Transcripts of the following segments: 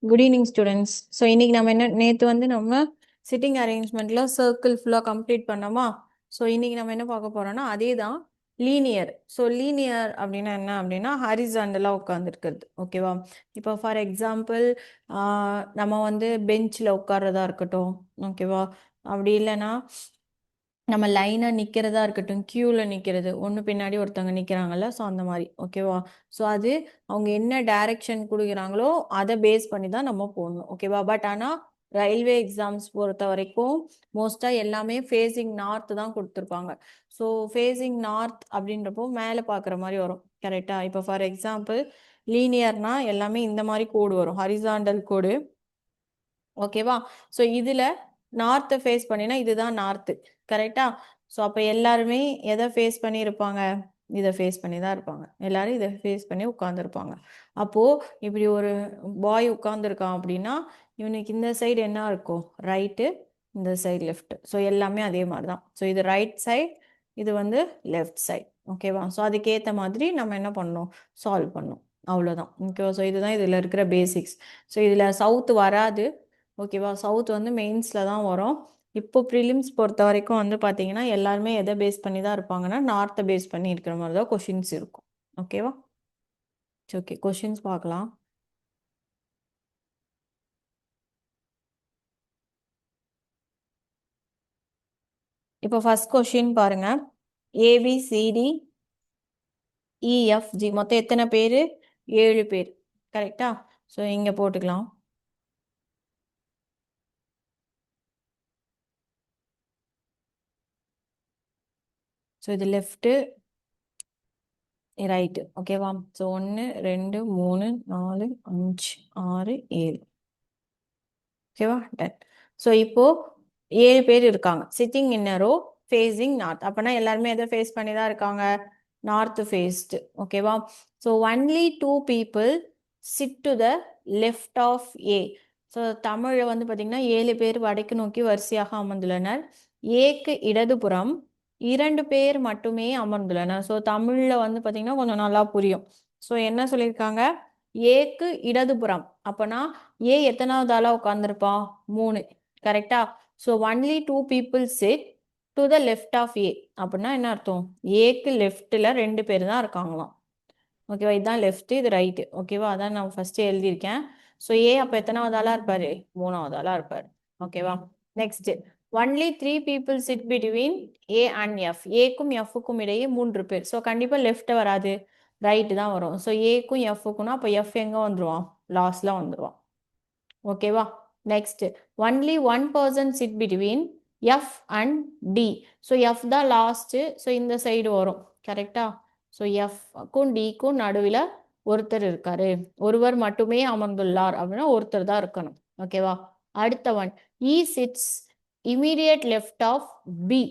Good evening students. So இன்னைக்கு நம்ம நேற்று வந்து நம்ம சிட்டிங் அரேஞ்ச்மெண்ட்டில் சர்க்கிள் ஃபுல்லாக கம்ப்ளீட் பண்ணோமா. ஸோ இன்னைக்கு நம்ம என்ன பார்க்க போகிறோம்னா அதே தான் லீனியர். ஸோ லீனியர் அப்படின்னா என்ன அப்படின்னா ஹாரிசாண்டலாக உட்காந்துருக்குறது. ஓகேவா? இப்போ ஃபார் எக்ஸாம்பிள் நம்ம வந்து பெஞ்சில் உட்கார்றதா இருக்கட்டும். ஓகேவா? அப்படி இல்லைன்னா நம்ம லைனாக நிற்கிறதா இருக்கட்டும், க்யூவில் நிற்கிறது, ஒன்று பின்னாடி ஒருத்தவங்க நிற்கிறாங்கல்ல, ஸோ அந்த மாதிரி. ஓகேவா? ஸோ அது அவங்க என்ன டைரக்ஷன் கொடுக்குறாங்களோ அதை பேஸ் பண்ணி தான் நம்ம போடணும். ஓகேவா? பட் ஆனால் ரயில்வே எக்ஸாம்ஸ் பொறுத்த வரைக்கும் மோஸ்ட்டாக எல்லாமே ஃபேஸிங் நார்த் தான் கொடுத்துருப்பாங்க. ஸோ ஃபேஸிங் நார்த் அப்படின்றப்போ மேலே பார்க்குற மாதிரி வரும். கரெக்டாக? இப்போ ஃபார் எக்ஸாம்பிள் லீனியர்னா எல்லாமே இந்த மாதிரி கோடு வரும், ஹரிசாண்டல் கோடு. ஓகேவா? ஸோ இதில் நார்த்தை ஃபேஸ் பண்ணினா இதுதான் நார்த்து. கரெக்டா? ஸோ அப்போ எல்லாருமே எதை ஃபேஸ் பண்ணி இருப்பாங்க? இதை ஃபேஸ் பண்ணி தான் இருப்பாங்க. எல்லாரும் இதை ஃபேஸ் பண்ணி உட்காந்துருப்பாங்க. அப்போது இப்படி ஒரு பாய் உட்காந்துருக்கான் அப்படின்னா இவனுக்கு இந்த சைடு என்ன இருக்கும்? ரைட்டு, இந்த சைடு லெஃப்ட். ஸோ எல்லாமே அதே மாதிரி தான். ஸோ இது ரைட் சைடு, இது வந்து லெஃப்ட் சைடு. ஓகேவா? ஸோ அதுக்கேற்ற மாதிரி நம்ம என்ன பண்ணணும்? சால்வ் பண்ணணும். அவ்வளோதான். ஓகேவா? ஸோ இதுதான் இதில் இருக்கிற பேசிக்ஸ். ஸோ இதில் சவுத்து வராது. ஓகேவா? சவுத் வந்து மெயின்ஸில் தான் வரும். இப்போ ப்ரிலிம்ஸ் பொறுத்த வரைக்கும் வந்து பார்த்தீங்கன்னா எல்லாருமே எதை பேஸ் பண்ணி தான் இருப்பாங்கன்னா நார்த்தை பேஸ் பண்ணி இருக்கிற மாதிரி தான் கொஷின்ஸ் இருக்கும். ஓகேவா? ஓகே, கொஷின்ஸ் பார்க்கலாம். இப்போ ஃபர்ஸ்ட் கொஷின் பாருங்க. ஏபிசிடி இஎஃப்ஜி மொத்தம் எத்தனை பேர்? 7 பேர். கரெக்டா? ஸோ இங்கே போட்டுக்கலாம். ஸோ இது லெஃப்ட்டு, ரைட்டு. ஓகேவா? ஸோ 1 2 3 4 5 6 7. ஓகேவா? டன். ஸோ இப்போ 7 பேர் இருக்காங்க. Sitting in a row facing north. அப்போனா எல்லாருமே எதை ஃபேஸ் பண்ணி தான் இருக்காங்க? North faced. ஓகேவா? So only 2 people sit to the left of A. So தமிழில் வந்து பார்த்தீங்கன்னா 7 பேர் வடக்கு நோக்கி வரிசையாக அமர்ந்துள்ளனர். ஏக்கு இடதுபுறம் 2 பேர் மட்டுமே அமர்ந்துள்ளனர். ஸோ தமிழில் வந்து பார்த்தீங்கன்னா கொஞ்சம் நல்லா புரியும். ஸோ என்ன சொல்லியிருக்காங்க? ஏக்கு இடதுபுறம். அப்போனா ஏ எத்தனாவது ஆளாக உட்காந்துருப்பான்? 3. கரெக்டா? So only 2 people sit to the left of A. அப்படின்னா என்ன அர்த்தம்? ஏக்கு லெஃப்டில் 2 பேர் தான் இருக்காங்களாம். ஓகேவா? இதுதான் லெஃப்ட், இது ரைட்டு. ஓகேவா? அதான் நான் ஃபர்ஸ்ட் எழுதியிருக்கேன். ஸோ ஏ அப்போ எத்தனாவது ஆளாக இருப்பார்? 3வது ஆளாக இருப்பார். ஓகேவா? Next, only 3 people sit between A and F. ஏக்கும் எஃப்க்கும் இடையே 3 பேர். ஸோ கண்டிப்பாக லெஃப்ட் வராது, ரைட்டு தான் வரும். ஸோ ஏக்கும் எஃப்க்குன்னா அப்போ எஃப் எங்கே வந்துடுவான்? லாஸ்டில் வந்துடுவான். ஓகேவா? Next, only 1 person sit between F and D. So F தான் லாஸ்ட்டு. ஸோ இந்த சைடு வரும். கரெக்டா? ஸோ எஃப்க்கும் டிக்கும் நடுவில் ஒருத்தர் இருக்காரு. ஒருவர் மட்டுமே அமர்ந்துள்ளார் அப்படின்னா ஒருத்தர் தான் இருக்கணும். ஓகேவா? அடுத்த one, E sits immediate left of B.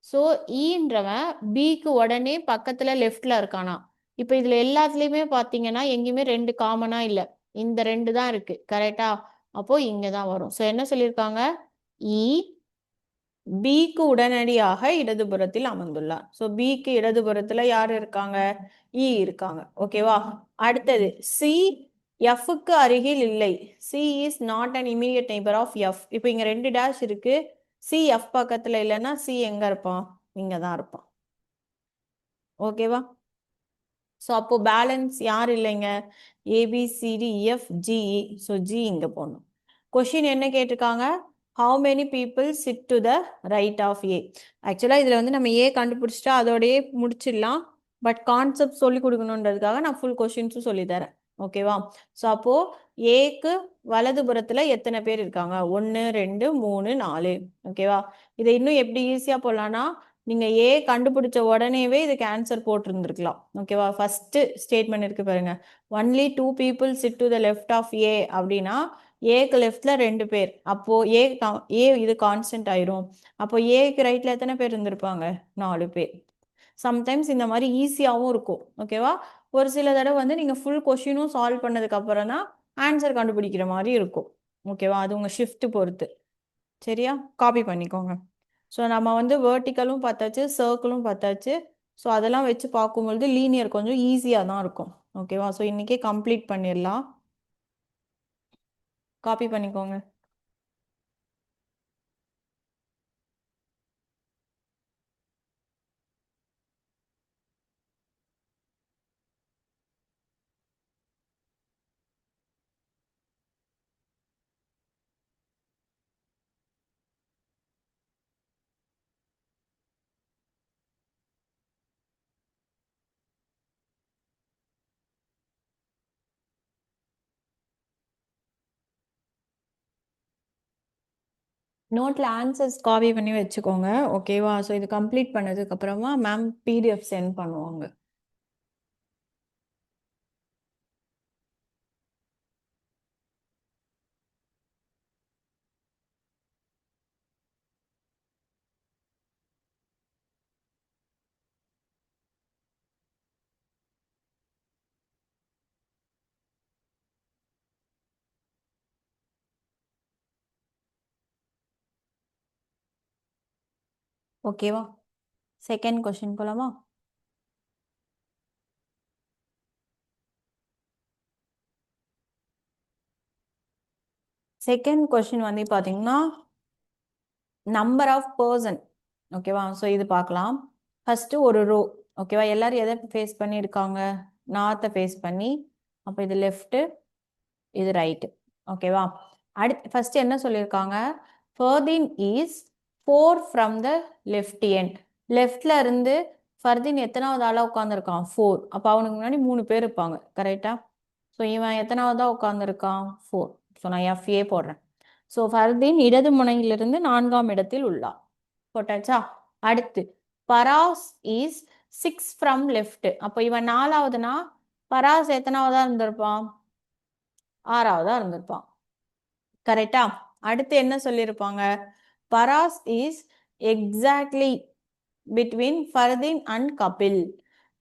So ஈன்றவன் பிக்கு உடனே பக்கத்தில் லெஃப்டில் இருக்கானா. இப்போ இதில் எல்லாத்துலேயுமே பார்த்தீங்கன்னா எங்கேயுமே 2 காமனாக இல்லை, இந்த 2 தான் இருக்கு. கரெக்டா? அப்போ இங்கே தான் வரும். ஸோ என்ன சொல்லியிருக்காங்க? இ பிக்கு உடனடியாக இடதுபுறத்தில் அமர்ந்துள்ளார். ஸோ பிக்கு இடதுபுறத்தில் யார் இருக்காங்க? இ இருக்காங்க. ஓகேவா? அடுத்தது சி எஃப்க்கு அருகில் இல்லை. C is not an immediate neighbour of F. இப்போ இங்கே 2 டேஷ் இருக்கு. சி எஃப் பக்கத்தில் இல்லைன்னா சி எங்க இருப்பான்? இங்கே தான் இருப்பான். ஓகேவா? ஸோ அப்போ பேலன்ஸ் யார் இல்லைங்க? ABCDEFGE. ஸோ ஜி இங்கே போடணும். கொஷின் என்ன கேட்டிருக்காங்க? How many people sit to the right of A. ஆக்சுவலாக இதில் வந்து நம்ம ஏ கண்டுபிடிச்சிட்டா அதோடையே முடிச்சிடலாம். பட் கான்செப்ட் சொல்லி கொடுக்கணுன்றதுக்காக நான் ஃபுல் கொஷின்ஸும் சொல்லித்தரேன். ஓகேவா? ஸோ அப்போது ஏக்கு வலதுபுறத்தில் எத்தனை பேர் இருக்காங்க? 1 2 3 4. ஓகேவா? இதை இன்னும் எப்படி ஈஸியாக போடலான்னா நீங்கள் ஏ கண்டுபிடிச்ச உடனேவே இதுக்கு ஆன்சர் போட்டிருந்துருக்கலாம். ஓகேவா? ஃபர்ஸ்ட் ஸ்டேட்மெண்ட் இருக்கு பாருங்க, only 2 people sit to the left of A அப்படின்னா ஏக்கு லெஃப்ட்ல 2 பேர். அப்போ ஏ இது கான்ஸ்டன்ட் ஆயிரும். அப்போ ஏக்கு ரைட்ல எத்தனை பேர் இருந்திருப்பாங்க? 4 பேர். சம்டைம்ஸ் இந்த மாதிரி ஈஸியாகவும் இருக்கும். ஓகேவா? ஒரு சில தடவை வந்து நீங்கள் ஃபுல் கொஷினும் சால்வ் பண்ணதுக்கு அப்புறம் தான் ஆன்சர் கண்டுபிடிக்கிற மாதிரி இருக்கும். ஓகேவா? அது உங்கள் ஷிஃப்ட் பொறுத்து. சரியா? காப்பி பண்ணிக்கோங்க. ஸோ நம்ம வந்து வேர்ட்டிக்கலும் பார்த்தாச்சு, சர்க்கிளும் பார்த்தாச்சு. ஸோ அதெல்லாம் வச்சு பார்க்கும்பொழுது லீனியர் கொஞ்சம் ஈஸியாக தான் இருக்கும். ஓகேவா? ஸோ இன்றைக்கே கம்ப்ளீட் பண்ணிடலாம். காப்பி பண்ணிக்கோங்க. நோட்டில் ஆன்சர்ஸ் காப்பி பண்ணி வச்சுக்கோங்க. ஓகேவா? ஸோ இது கம்ப்ளீட் பண்ணதுக்கப்புறமா மேம் பிடிஎஃப் சென்ட் பண்ணுவாங்க. ஓகேவா? செகண்ட் கொஷின் போலாமா? செகண்ட் கொஷின் வந்து பார்த்தீங்கன்னா நம்பர் ஆஃப் பர்சன். ஓகேவா? ஸோ இது பார்க்கலாம். ஃபஸ்ட்டு ஒரு ரோ. ஓகேவா? எல்லாரும் எதை ஃபேஸ் பண்ணி இருக்காங்க? நார்த்தை ஃபேஸ் பண்ணி. அப்போ இது லெஃப்ட்டு, இது ரைட்டு. ஓகேவா? அடுத்து ஃபர்ஸ்ட் என்ன சொல்லியிருக்காங்க? Fardeen is 4 from the left end. லெஃப்ட்ல இருந்து ஃபர்தீன் எத்தனாவது ஆளா உட்காந்துருக்கான்? 4. அப்போ அவனுக்கு முன்னாடி 3 பேர் இருப்பாங்க. கரெக்டா? ஸோ இவன் எத்தனாவதா உட்காந்துருக்கான்? 4. ஸோ நான் FA போடுறேன். ஸோ ஃபர்தீன் இடது முனையிலிருந்து 4ஆம் இடத்தில் உள்ளார். போட்டாச்சா? அடுத்து பராஸ் இஸ் 6 ஃப்ரம் லெஃப்ட். அப்போ இவன் 4ஆவதுனா பராஸ் எத்தனாவதா இருந்திருப்பான்? 6ஆவதா இருந்திருப்பான். கரெக்டா? அடுத்து என்ன சொல்லியிருப்பாங்க? Paras is exactly between Fardeen and Kapil.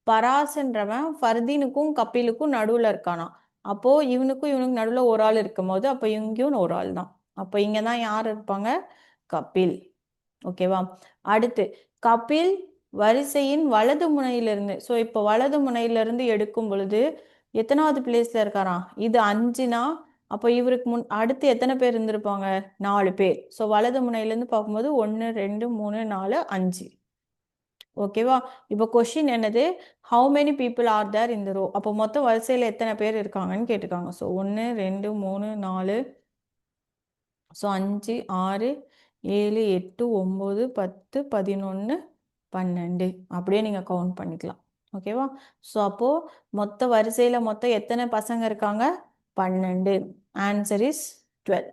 பராஸ்ன்றவன் ஃபர்தீனுக்கும் கபிலுக்கும் நடுவில் இருக்கானா. அப்போ இவனுக்கும் இவனுக்கு நடுவில் ஒரு ஆள் இருக்கும் போது அப்போ இங்கேயும் ஒரு ஆள் தான். அப்போ இங்கே தான் யார் இருப்பாங்க? கபில். ஓகேவா? அடுத்து கபில் வரிசையின் வலது முனையிலிருந்து. ஸோ இப்போ வலது முனையிலிருந்து எடுக்கும் பொழுது எத்தனாவது பிளேஸ்ல இருக்காராம்? இது 5னா அப்போ இவருக்கு அடுத்து எத்தனை பேர் இருந்திருப்பாங்க? 4 பேர். ஸோ வலது முனையிலேருந்து பார்க்கும்போது 1 2 3 4 5. ஓகேவா? இப்போ கொஷின் என்னது? How many people are there இந்த ரோ. அப்போ மொத்தம் வரிசையில் எத்தனை பேர் இருக்காங்கன்னு கேட்டுக்காங்க. ஸோ 1 2 3 4. ஸோ 5 6 7 8 9 10 11 12 அப்படியே நீங்கள் கவுண்ட் பண்ணிக்கலாம். ஓகேவா? ஸோ அப்போது மொத்த வரிசையில் மொத்தம் எத்தனை பசங்க இருக்காங்க? 12. Answer is 12.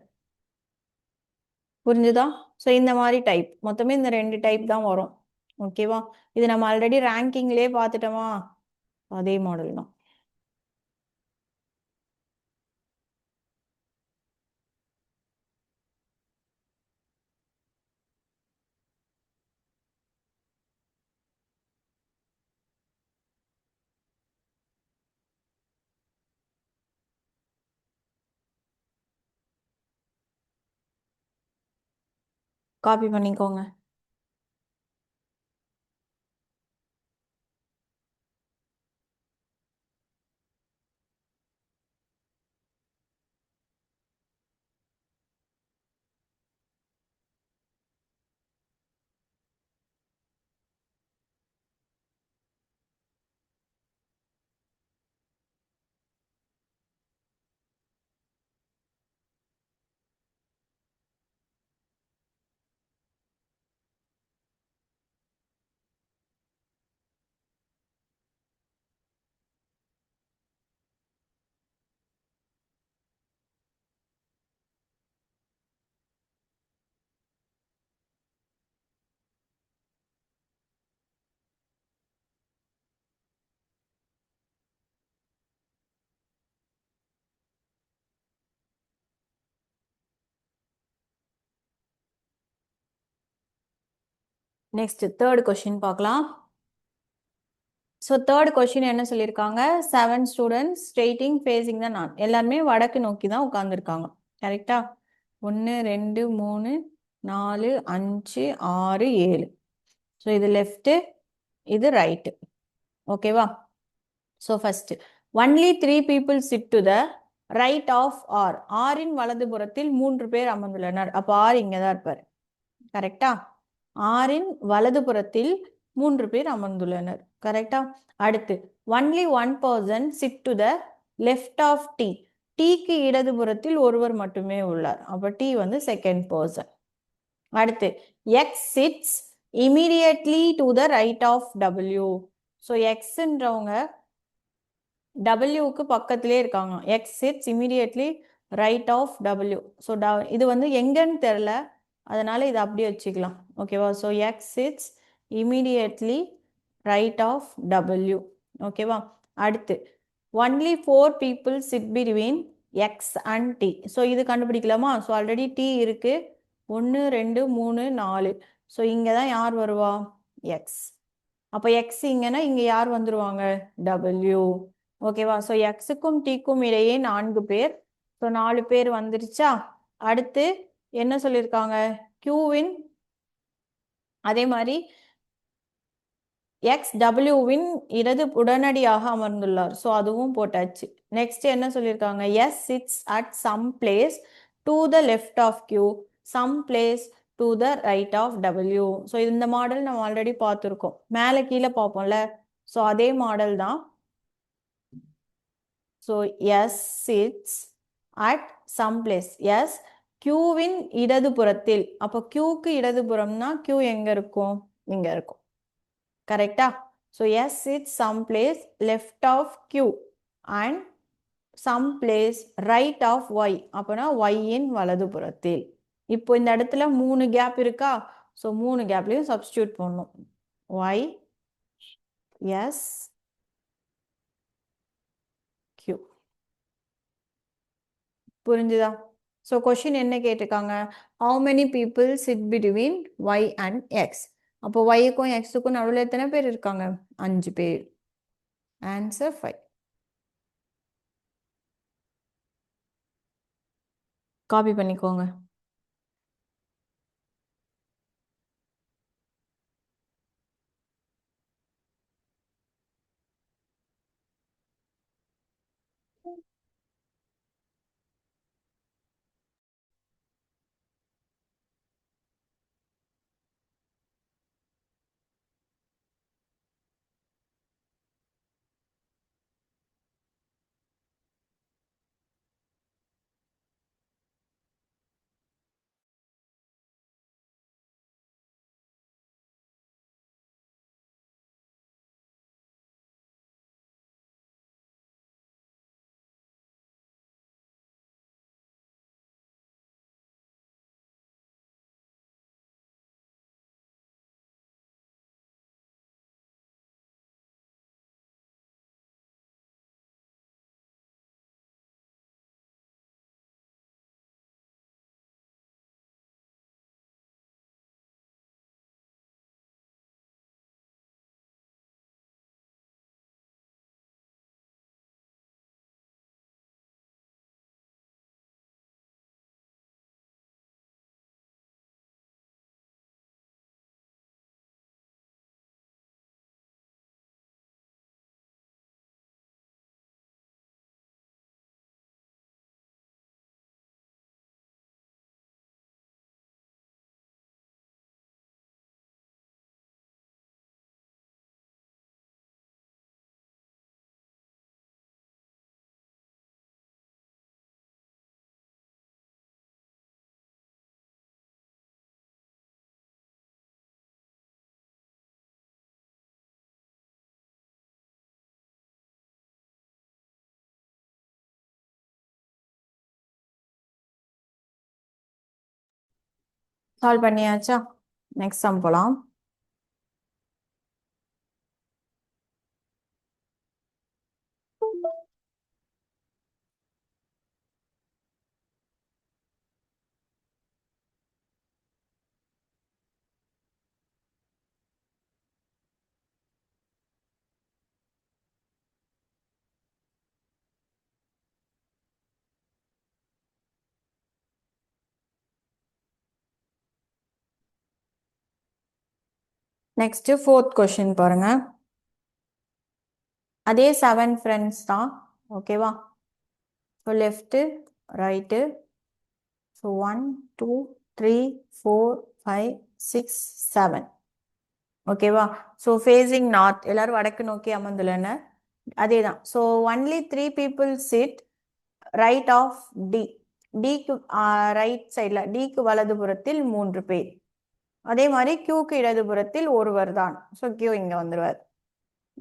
புரிஞ்சுதா? ஸோ இந்த மாதிரி டைப் மொத்தமே இந்த 2 டைப் தான் வரும். ஓகேவா? இது நம்ம ஆல்ரெடி ரேங்கிங்லேயே பார்த்துட்டோமா? அதே மாடல் தான். காப்பி பண்ணிக்கோங்க. நெக்ஸ்ட் தேர்ட் கொஸ்டின் பார்க்கலாம். ஸோ தேர்ட் கொஸ்டின் என்ன சொல்லியிருக்காங்க? 7 ஸ்டூடெண்ட்ஸ் ஸ்ட்ரெயிட்டிங் ஃபேஸிங் த நான். எல்லாருமே வடக்கு நோக்கி தான் உட்காந்துருக்காங்க. கரெக்டா? 1 2 3 4 5 6 7. ஸோ இது லெஃப்ட்டு, இது ரைட்டு. ஓகேவா? So first only 3 people sit to the right of R, ஆரின் வலதுபுறத்தில் 3 பேர் அமர்ந்துள்ளனர். அப்போ ஆர் இங்கே தான் இருப்பார். கரெக்டா? ஆரின் வலதுபுறத்தில் 3 பேர் அமர்ந்துள்ளனர். கரெக்டா? அடுத்து only one person sit to the left of D, டீக்கு இடதுபுறத்தில் ஒருவர் மட்டுமே உள்ளார். அப்போ டி வந்து செகண்ட் பர்சன். அடுத்து X sits immediately to the right of W. So எக்ஸ்ன்றவங்க டபிள்யூக்கு பக்கத்திலே இருக்காங்க. X sits immediately right of W. So இது வந்து எங்கன்னு தெரில, அதனால இதை அப்படியே வச்சுக்கலாம். ஓகேவா? So X sits immediately right of W. ஓகேவா? அடுத்து only 4 people sit between X and D. So இது கண்டுபிடிக்கலாமா? ஸோ ஆல்ரெடி டி இருக்கு. 1 2 3 4. ஸோ இங்கே தான் யார் வருவா? எக்ஸ். அப்போ எக்ஸ் இங்கன்னா இங்கே யார் வந்துருவாங்க? டபிள்யூ. ஓகேவா? ஸோ எக்ஸுக்கும் டிக்கும் இடையே 4 பேர். ஸோ 4 பேர் வந்துருச்சா? அடுத்து என்ன சொல்லியிருக்காங்க? கியூவின் அதே மாதிரி எக்ஸ் டபிள்யூவின் இடது உடனடியாக அமர்ந்துள்ளார். ஸோ அதுவும் போட்டாச்சு. நெக்ஸ்ட் என்ன சொல்லியிருக்காங்க? S sits at some place to the left of Q, some place to the right of W. So இந்த மாடல் நம்ம ஆல்ரெடி பார்த்துருக்கோம். மேலே கீழே பார்ப்போம்ல, ஸோ அதே மாடல் தான். So S sits at some place. S கியூவின் இடதுபுறத்தில். அப்போ கியூக்கு இடதுபுறம்னா கியூ எங்க இருக்கும்? இங்க இருக்கும். கரெக்டா? So S sits some place left of Q and some place right of Y. அப்போனா ஒய்யின் வலதுபுறத்தில். இப்போ இந்த இடத்துல 3 கேப் இருக்கா? ஸோ 3 கேப்லையும் சப்ஸ்டியூட் பண்ணணும். Y S Q. புரிஞ்சுதா? ஸோ கொஷின் என்ன கேட்டிருக்காங்க? How many people sit between Y and X. அப்போ ஒய்க்கும் எக்ஸுக்கும் நடுவில் எத்தனை பேர் இருக்காங்க? 5 பேர். ஆன்சர் 5. காப்பி பண்ணிக்கோங்க. சால்வ் பண்ணியாச்சா? நெக்ஸ்ட் சம் போலாம். நெக்ஸ்ட் 4th கொஸ்டின் பாருங்க. அதே 7 ஃப்ரெண்ட்ஸ் தான். ஓகேவா? So left right. ஸோ 1 2 3 4 5 6 7. ஓகேவா? ஸோ ஃபேஸிங் நார்த், எல்லாரும் வடக்கு நோக்கி அமர்ந்துள்ளனர். அதே தான். So only 3 people sit right of D. டிக்கு ரைட் சைடில், டிக்கு வலதுபுறத்தில் 3 பேர். அதே மாதிரி கியூக்கு இடதுபுறத்தில் ஒருவர் தான். ஸோ கியூ இங்கே வந்துடுவார்.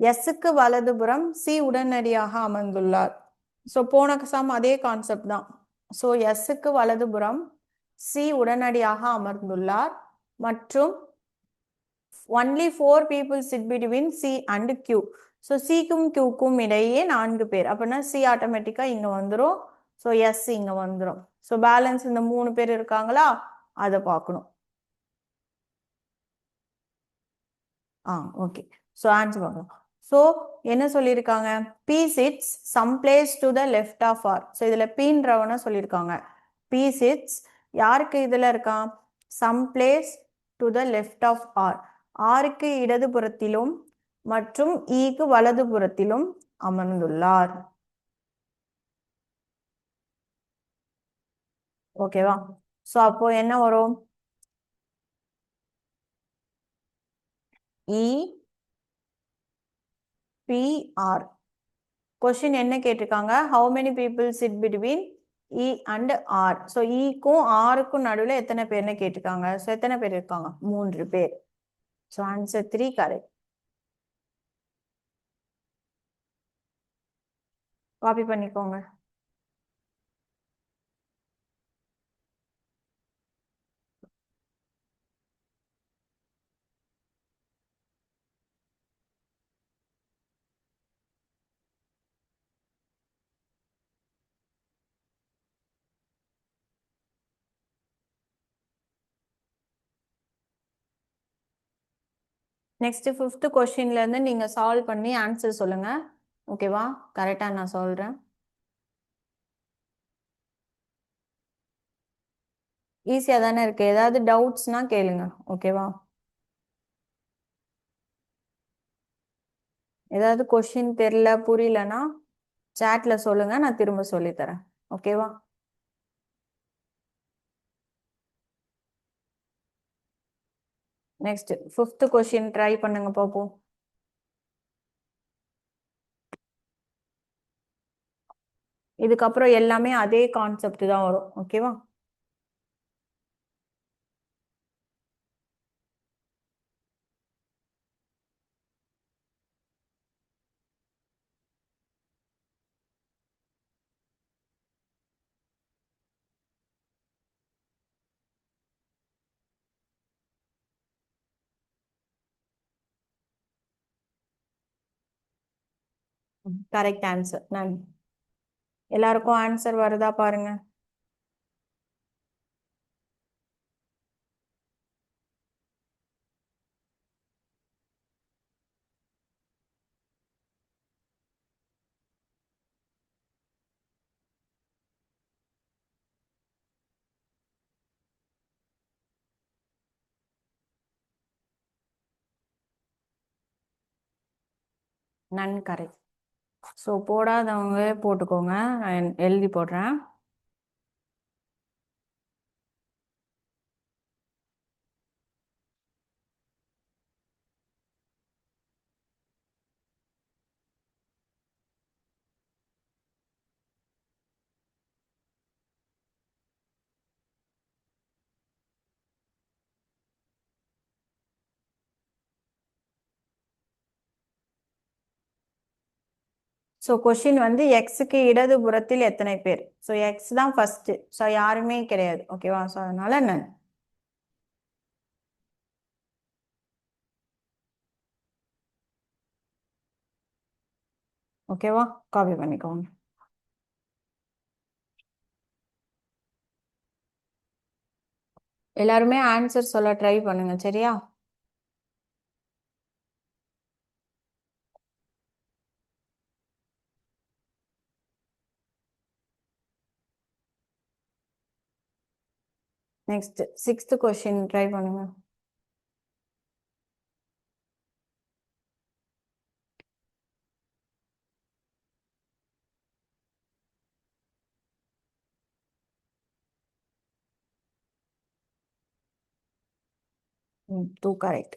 எஸ்ஸுக்கு வலதுபுறம் சி உடனடியாக அமர்ந்துள்ளார். ஸோ போன சம் அதே கான்செப்ட் தான். ஸோ எஸ்ஸுக்கு வலதுபுறம் சி உடனடியாக அமர்ந்துள்ளார் மற்றும் only 4 people sit between C and Q. So சிக்கும் கியூக்கும் இடையே 4 பேர். அப்படின்னா சி ஆட்டோமேட்டிக்காக இங்கே வந்துடும். ஸோ எஸ் இங்கே வந்துடும். ஸோ பேலன்ஸ் இந்த 3 பேர் இருக்காங்களா, அதை பார்க்கணும். ஓகே. ஸோ ஆன்சர் பார்க்கலாம். ஸோ என்ன சொல்லியிருக்காங்க, P sits some place to the left of R. So இதில் பீன்றவன சொல்லியிருக்காங்க. பி சிட்ஸ் யாருக்கு இதில் இருக்கான், some place to the left of R. ஆருக்கு இடதுபுறத்திலும் மற்றும் ஈக்கு வலதுபுறத்திலும் அமர்ந்துள்ளார். ஓகேவா? ஸோ அப்போ என்ன வரும், இ பி ஆர். கொஸ்டின் என்ன கேட்டிருக்காங்க, how many people sit between E and R. So இக்கும் ஆருக்கும் நடுவில் எத்தனை பேர்னு கேட்டிருக்காங்க. ஸோ எத்தனை பேர் இருக்காங்க, 3 பேர். So answer 3 correct. காப்பி பண்ணிக்கோங்க. நெக்ஸ்ட் 5th கொஸ்டின்ல இருந்து நீங்க சால்வ் பண்ணி ஆன்சர் சொல்லுங்க. ஓகேவா? கரெக்டா நான் சொல்றேன். ஈஸியா தானே இருக்கு. ஏதாவது டவுட்ஸ்னா கேளுங்க. ஓகேவா? ஏதாவது கொஸ்டின் தெரியல புரியலன்னா சாட்ல சொல்லுங்க, நான் திரும்ப சொல்லி தரேன். ஓகேவா? நெக்ஸ்ட் 5th கொஸ்டின் ட்ரை பண்ணுங்க பாப்போம். இதுக்கப்புறம் எல்லாமே அதே கான்செப்ட் தான் வரும். ஓகேவா? Correct answer. நான் எல்லாருக்கும் ஆன்சர் வருதா பாருங்க. நன் கரெக்ட். ஸோ போடாதவங்க போட்டுக்கோங்க, நான் எழுதி போடுறேன். ஸோ கொஷின் வந்து எக்ஸுக்கு இடதுபுறத்தில் எத்தனை பேர். ஸோ எக்ஸ் தான் ஃபர்ஸ்ட். ஸோ யாருமே கிடையாது. ஓகேவா? ஸோ அதனால நன். ஓகேவா? காப்பி பண்ணிக்கோங்க. எல்லாருமே ஆன்சர் சொல்ல ட்ரை பண்ணுங்க. சரியா? நெக்ஸ்ட் 6th கொஸ்டின் ட்ரை பண்ணுங்க. 2 correct.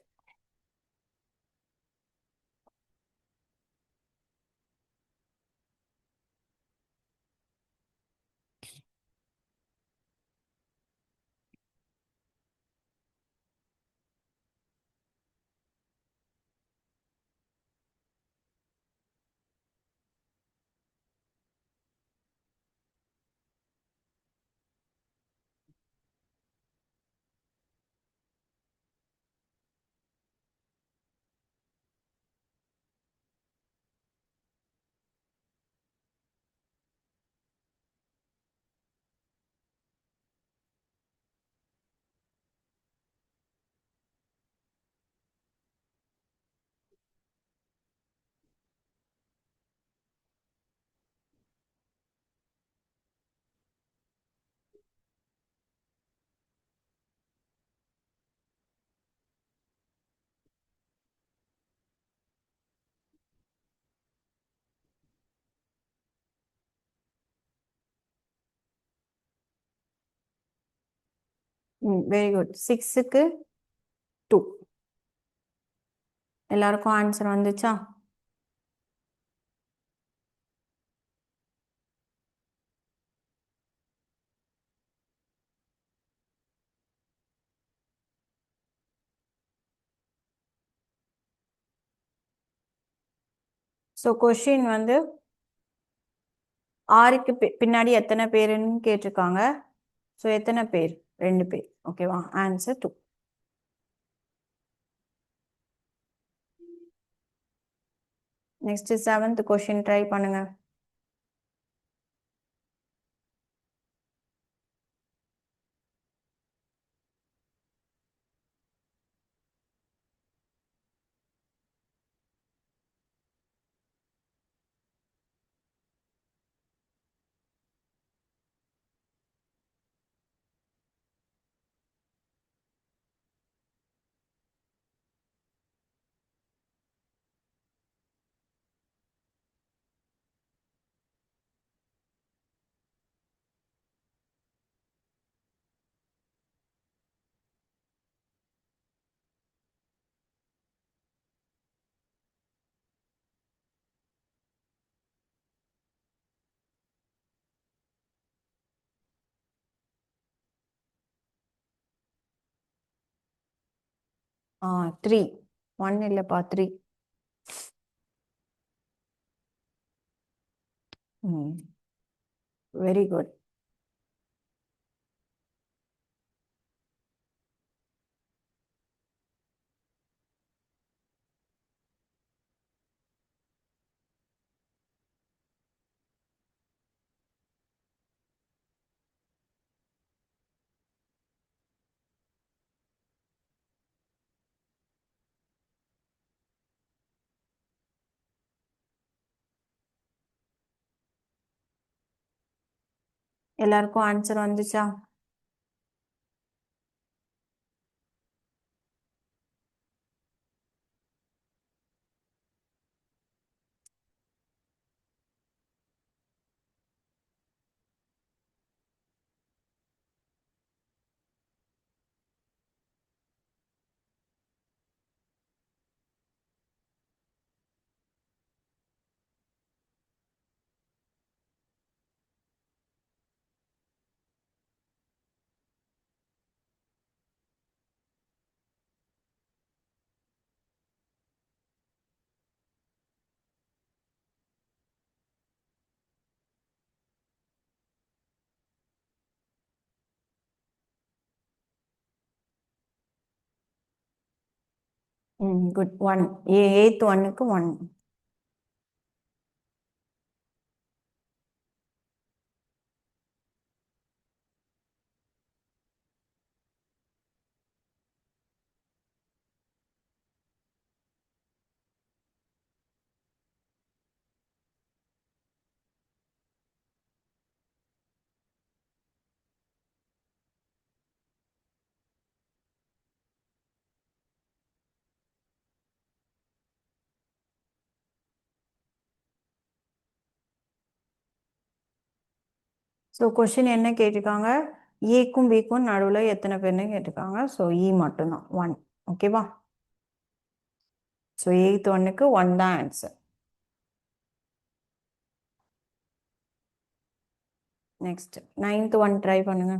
Very good. 6க்கு 2. எல்லாருக்கும் ஆன்சர் வந்துச்சா? ஸோ கொஷின் வந்து 6க்கு பின்னாடி எத்தனை பேருன்னு கேட்டிருக்காங்க. ஸோ எத்தனை பேர்? 2 பேர். ஓகேவா? Answer 2. Next 7th question try பண்ணுங்க. ஆ 3. 1 இல்லைப்பா 3. Very good. எல்லாருக்கும் ஆன்சர் வந்துச்சா? குட். 1. 8th 1க்கு 1. ஸோ கொஷின் என்ன கேட்டிருக்காங்க? ஏக்கும் பிக்கும் நடுவில் எத்தனை பேர்னு கேட்டிருக்காங்க. ஸோ இ மட்டும்தான் 1. ஓகேவா? ஸோ எயித் ஒன்னுக்கு 1 தான் answer. Next ninth one try பண்ணுங்க.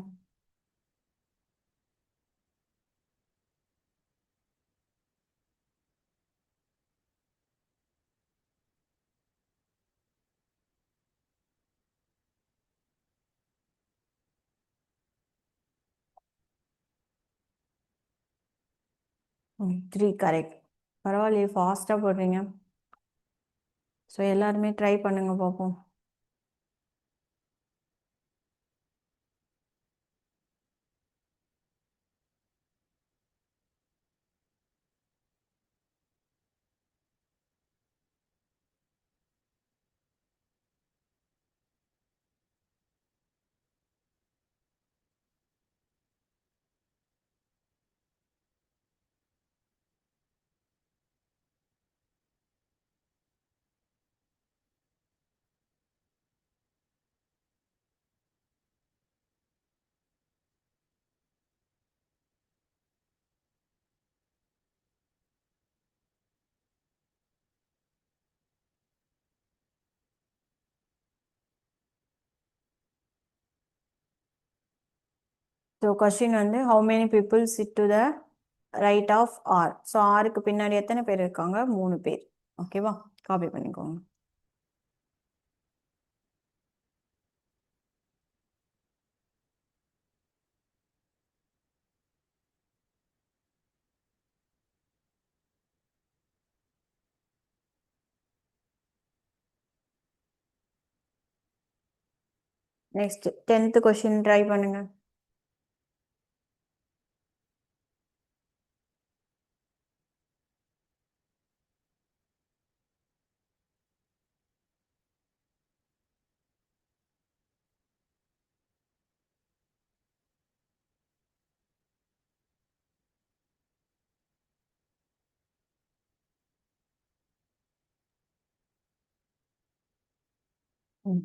Three correct. பரவாயில்லையே, ஃபாஸ்ட்டாக போடுறீங்க. ஸோ எல்லாருமே ட்ரை பண்ணுங்க பார்ப்போம். ஸோ கொஸ்டின் வந்து how many people sit to the right of R. So ஆருக்கு பின்னாடி எத்தனை பேர் இருக்காங்க? 3 பேர். ஓகேவா? காப்பி பண்ணிக்கோங்க. நெக்ஸ்ட் 10th கொஸ்டின் ட்ரை பண்ணுங்க.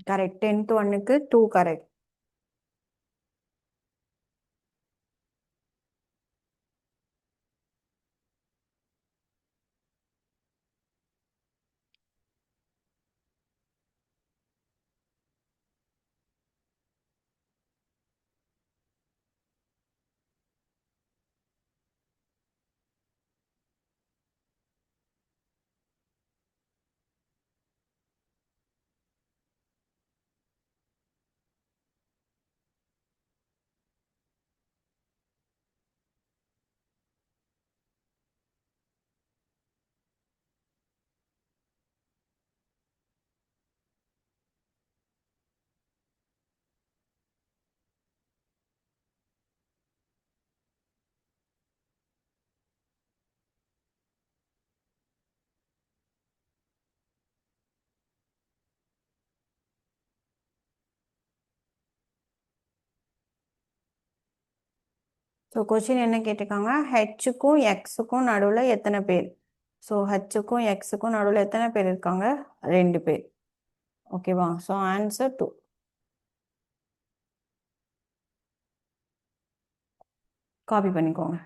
கரெக்ட். 10th ஒன்னுக்கு 2 கரெக்ட். ஸோ கொஸ்டின் என்ன கேட்டிருக்காங்க? ஹெச்சுக்கும் எக்ஸுக்கும் நடுவில் எத்தனை பேர்? ஸோ ஹெச்சுக்கும் எக்ஸுக்கும் நடுவில் எத்தனை பேர் இருக்காங்க? 2 பேர். ஓகேவா? So answer 2. காப்பி பண்ணிக்கோங்க.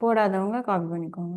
போடாதவங்க காப்பி பண்ணிக்கோங்க.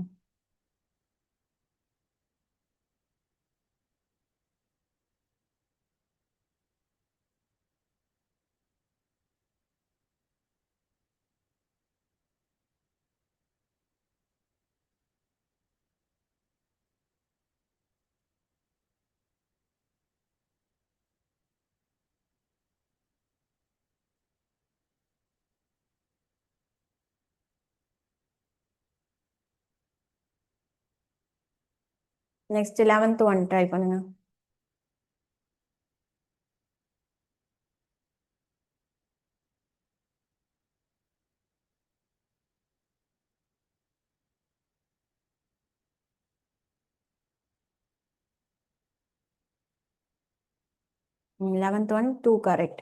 நெக்ஸ்ட் 11th ஒன் ட்ரை பண்ணுங்க. ம், 11th one 2 correct.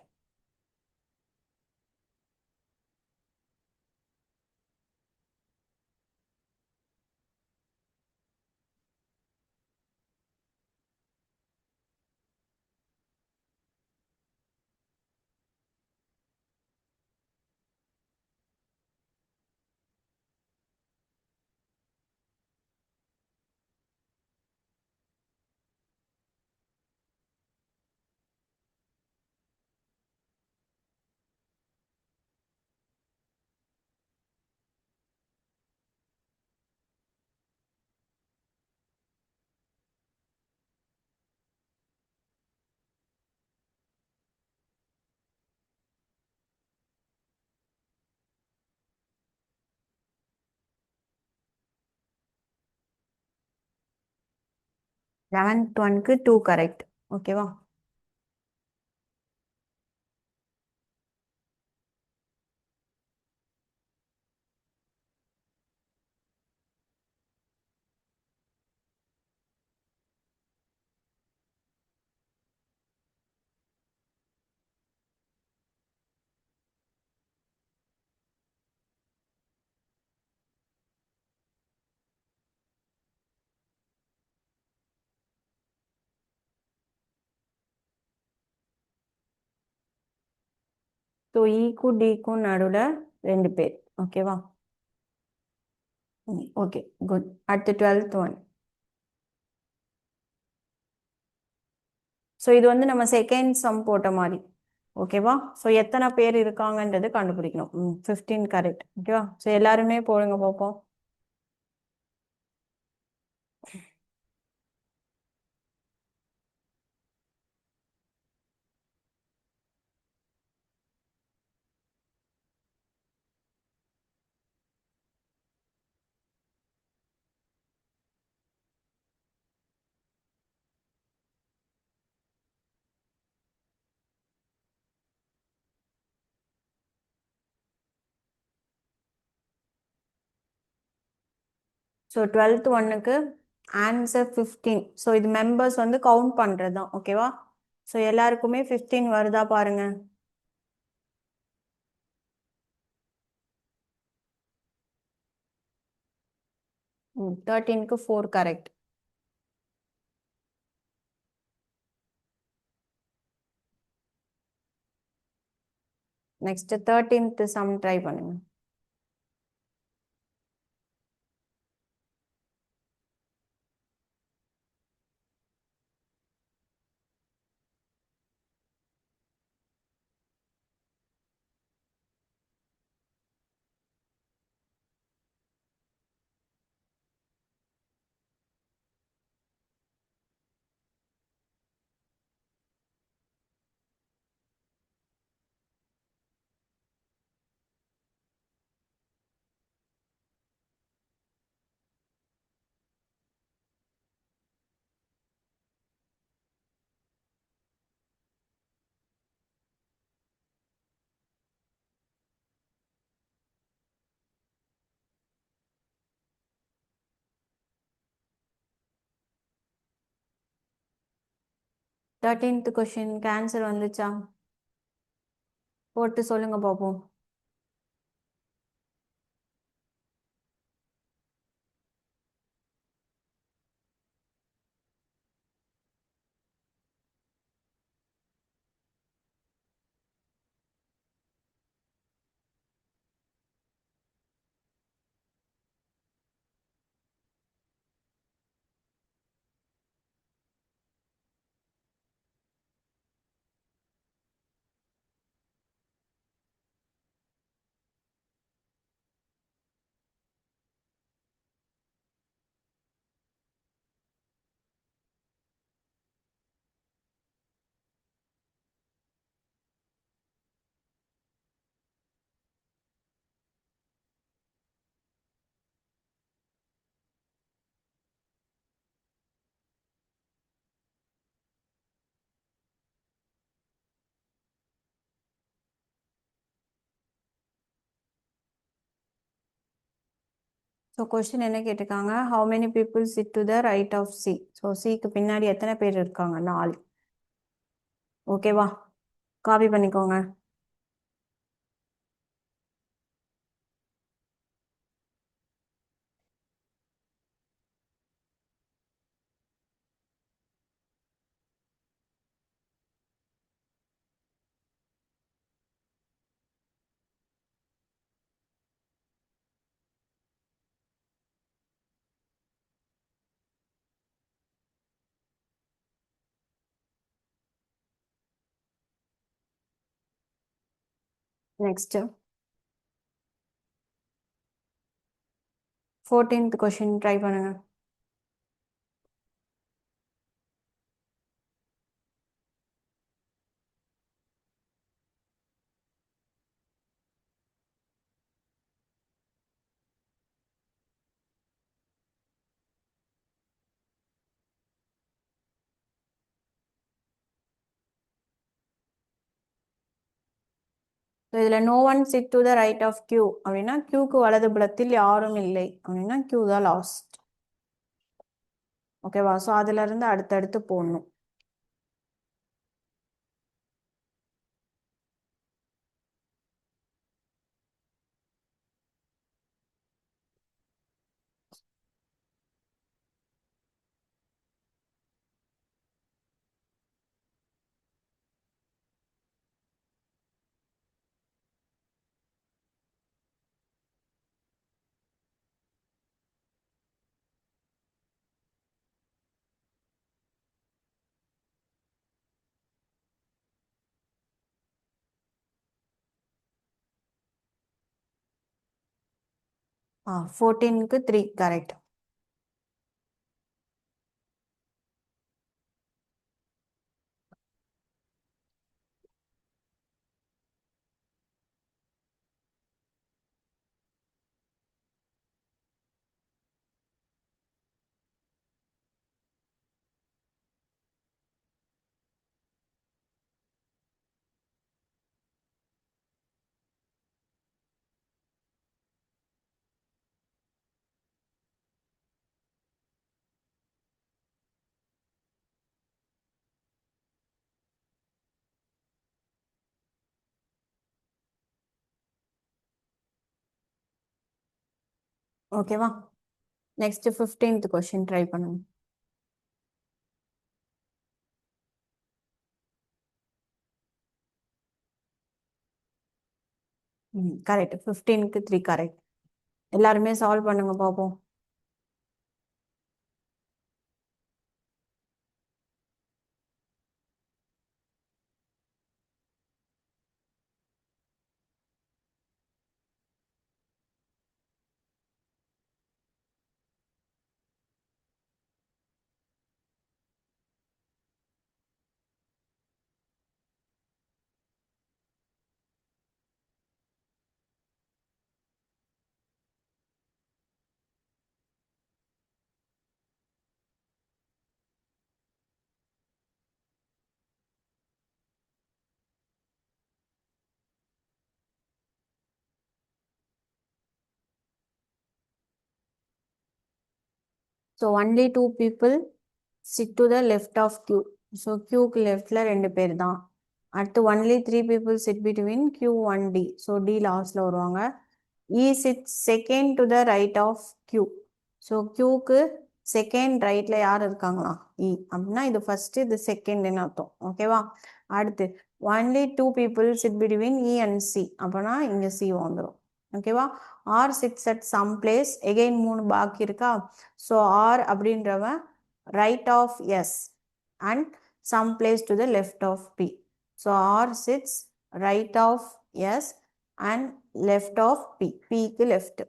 11th ஒன்க்கு 2 correct. ஓகேவா? ஸோ ஈக்கும் டிக்கும் நடுவில் 2 பேர். ஓகேவா? Okay good. அடுத்து 12th ஒன். ஸோ இது வந்து நம்ம செகண்ட் சம் போட்ட மாதிரி. ஓகேவா? ஸோ எத்தனை பேர் இருக்காங்கன்றது கண்டுபிடிக்கணும். 15 கரெக்ட். ஓகேவா? ஸோ எல்லாருமே போடுங்க பார்ப்போம். ஸோ 12th ஒன்னுக்கு ஆன்சர் 15. ஸோ இது மெம்பர்ஸ் வந்து கவுண்ட் பண்ணுறது தான். ஓகேவா? ஸோ எல்லாருக்குமே 15 வருதா பாருங்க. 13க்கு 4 correct. Next 13th sum try பண்ணுங்க. தேர்ட்டீன்த் கொஸ்டினுக்கு ஆன்சர் வந்துச்சா? போட்டு சொல்லுங்க பார்ப்போம். ஸோ கொஸ்டின் என்ன கேட்டிருக்காங்க? How many people sit to the right of C. So சிக்கு பின்னாடி எத்தனை பேர் இருக்காங்க? 4. ஓகேவா? காப்பி பண்ணிக்கோங்க. நெக்ஸ்ட் 14th கொஸ்டின் ட்ரை பண்ணுங்க. ஸோ இதில் no one sit to the right of Q அப்படின்னா Qக்கு வலது புறத்தில் யாரும் இல்லை அப்படின்னா Q தான் லாஸ்ட். ஓகேவா? ஸோ அதுல இருந்து அடுத்தடுத்து போடணும். ஆ 14க்கு 3 கரெக்ட். ஓகேவா? நெக்ஸ்ட் 15th கொஸ்டின் ட்ரை பண்ணுங்க. கரெக்ட். 15க்கு 3 கரெக்ட். எல்லாருமே சால்வ் பண்ணுங்க பாப்போம். So only 2 people sit to the left of Q. So Qக்கு லெஃப்ட்ல 2 பேர் தான். அடுத்து only 3 people sit between Q1D. So D லாஸ்ட்ல வருவாங்க. E sits second to the right of Q. So Qக்கு செகண்ட் ரைட்ல யார் இருக்காங்களா? E அப்படின்னா இது ஃபர்ஸ்ட் இது செகண்ட்னு அர்த்தம். ஓகேவா? அடுத்து only 2 people sit between E and C. அப்போனா இங்க C வந்துடும். ஓகேவா? R sits at some place. Again 3 பாக்கி இருக்கா? So R அப்படின்றவன் right of S and some place to the left of P. So R sits right of S and left of P. Pக்கு left.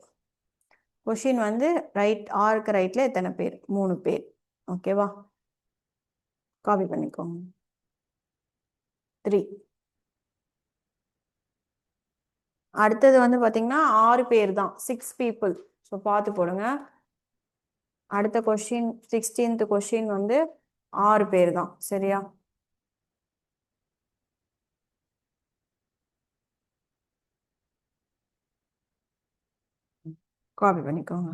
Question வந்து right ஆருக்கு ரைட்ல எத்தனை பேர்? 3 பேர். ஓகேவா? Copy பண்ணிக்கோங்க. 3. அடுத்தது வந்து பாத்தீங்கன்னா 6 பேர் தான், 6 people. ஸோ பார்த்து போடுங்க. அடுத்த கொஸ்டின் 16th கொஸ்டின் வந்து 6 பேர் தான். சரியா? காப்பி பண்ணிக்கோங்க.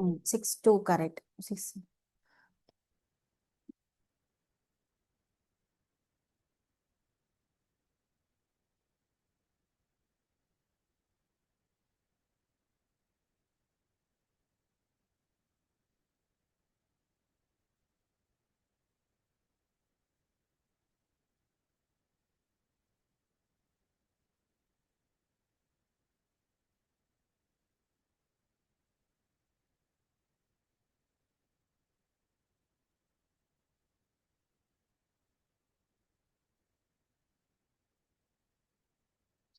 ம் 6-2 கரெக்ட். 6.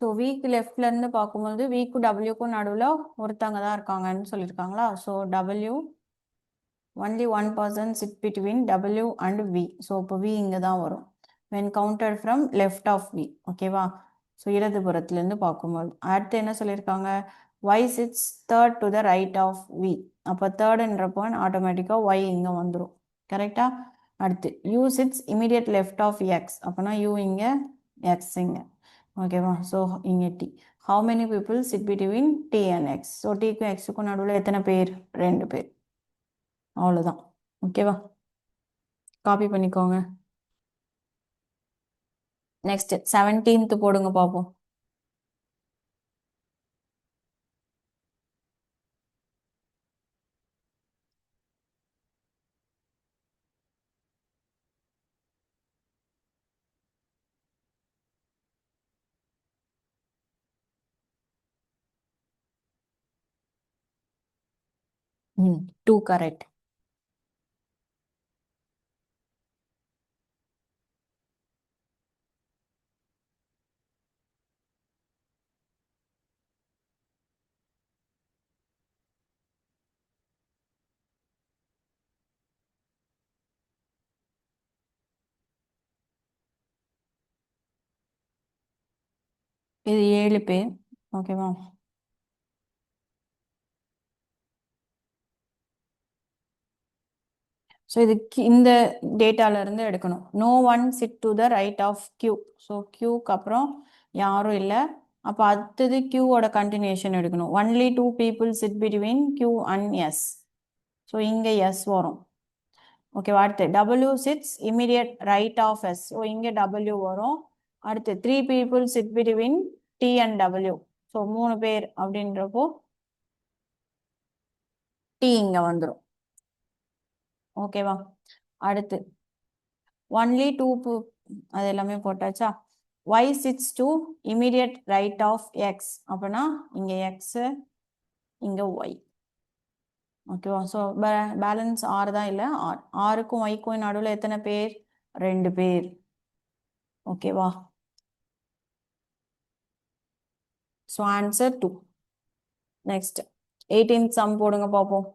ஸோ வீக் லெஃப்ட்ல இருந்து பார்க்கும்போது வீக்கும் டபிள்யூக்கும் நடுவில் ஒருத்தவங்க தான் இருக்காங்கன்னு சொல்லியிருக்காங்களா. So W only one person sit between W and V. So இப்போ V இங்கே தான் வரும் when counted from left of V. ஓகேவா. ஸோ இடதுபுறத்துலேருந்து பார்க்கும்போது அடுத்து என்ன சொல்லியிருக்காங்க, Y sits third to the right of V. அப்போ தேர்டுன்றப்போ ஆட்டோமேட்டிக்காக Y இங்கே வந்துடும். கரெக்டா. அடுத்து U sits immediate left of X. அப்போனா U இங்கே, X இங்கே. ஓகேவா. ஸோ இங்கே T. How many people sit between T and X? So Tக்கும் Xக்கும் நடுவில் எத்தனை பேர்? 2 பேர். அவ்வளோதான். ஓகேவா. காப்பி பண்ணிக்கோங்க. நெக்ஸ்ட் 17th போடுங்க பார்ப்போம். ம் 2 கரெக்ட். இது 7 பேர். ஓகேவா. ஸோ இது இந்த டேட்டால இருந்து எடுக்கணும். No one sit to the right of Q. So கியூக்கு அப்புறம் யாரும் இல்லை. அப்போ அடுத்தது கியூவோட கண்டினியூஷன் எடுக்கணும். Only 2 people sit between Q and S. So இங்கே எஸ் வரும். ஓகேவா. அடுத்து W sits immediate right of S. So இங்கே டபிள்யூ வரும். அடுத்து 3 people sit between T and W. So 3 பேர் அப்படின்றப்போ டி இங்கே வந்துடும். ஓகேவா. அடுத்து ஒன்லி 2 அது எல்லாமே போட்டாச்சா. y sits to immediate right of x. அப்படின்னா இங்கே x இங்கே y. ஓகேவா. ஸோ பேலன்ஸ் ஆறு தான் இல்லை, ஆர். ஆறுக்கும் ஒய்க்கும் நடுவில் எத்தனை பேர்? 2 பேர். ஓகேவா. So answer 2. Next 18th some போடுங்க பார்ப்போம்.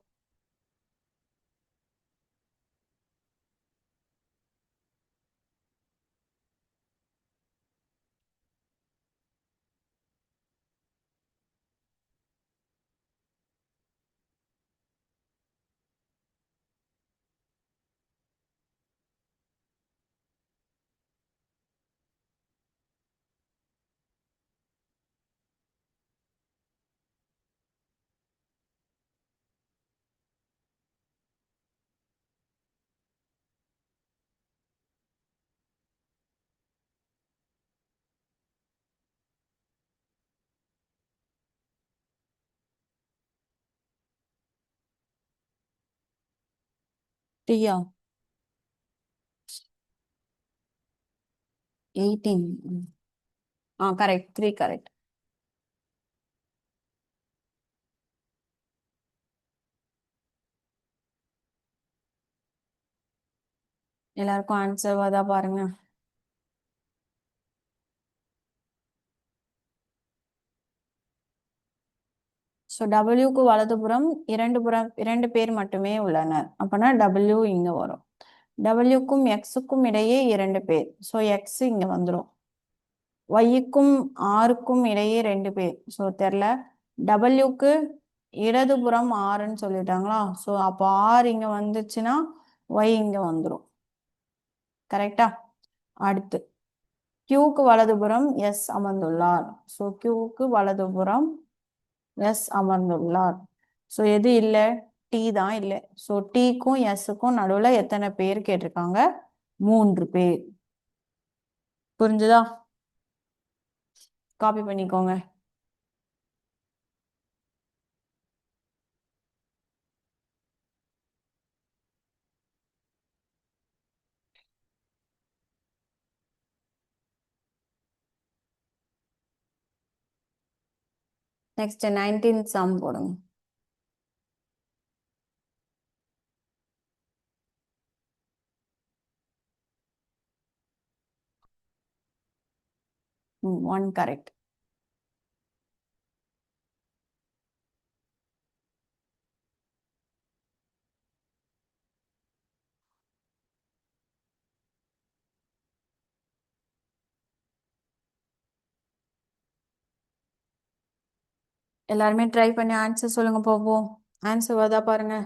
டீயா 18. கரெக்ட். 3 கரெக்ட். எல்லாருக்கும் ஆன்சர் வருதா பாருங்க. ஸோ டபிள்யூக்கு வலதுபுறம் 2 பேர் மட்டுமே உள்ளனர். அப்போனா டபிள்யூ இங்கே வரும். டபிள்யூக்கும் எக்ஸுக்கும் இடையே 2 பேர். ஸோ எக்ஸ் இங்கே வந்துடும். ஒய்க்கும் ஆறுக்கும் இடையே 2 பேர். ஸோ தெரில. டபிள்யூக்கு இடதுபுறம் ஆறுன்னு சொல்லிட்டாங்களா. ஸோ அப்போ ஆறு இங்கே வந்துச்சுன்னா ஒய் இங்கே வந்துடும். கரெக்டா. அடுத்து கியூக்கு வலதுபுறம் எஸ் அமர்ந்துள்ளார். ஸோ கியூக்கு வலதுபுறம் எஸ் அமர்ந்துள்ளார். ஸோ எது இல்லை? டி தான் இல்லை. ஸோ டிக்கும் எஸ்ஸுக்கும் நடுவில் எத்தனை பேர் கேட்டிருக்காங்க? 3 பேர். புரிஞ்சுதா? காப்பி பண்ணிக்கோங்க. நெக்ஸ்ட் 19th சம் போடுங்க. One correct. எல்லாருமே ட்ரை பண்ணி ஆன்சர் சொல்லுங்க பாப்போம். ஆன்சர் வருதா பாருங்க.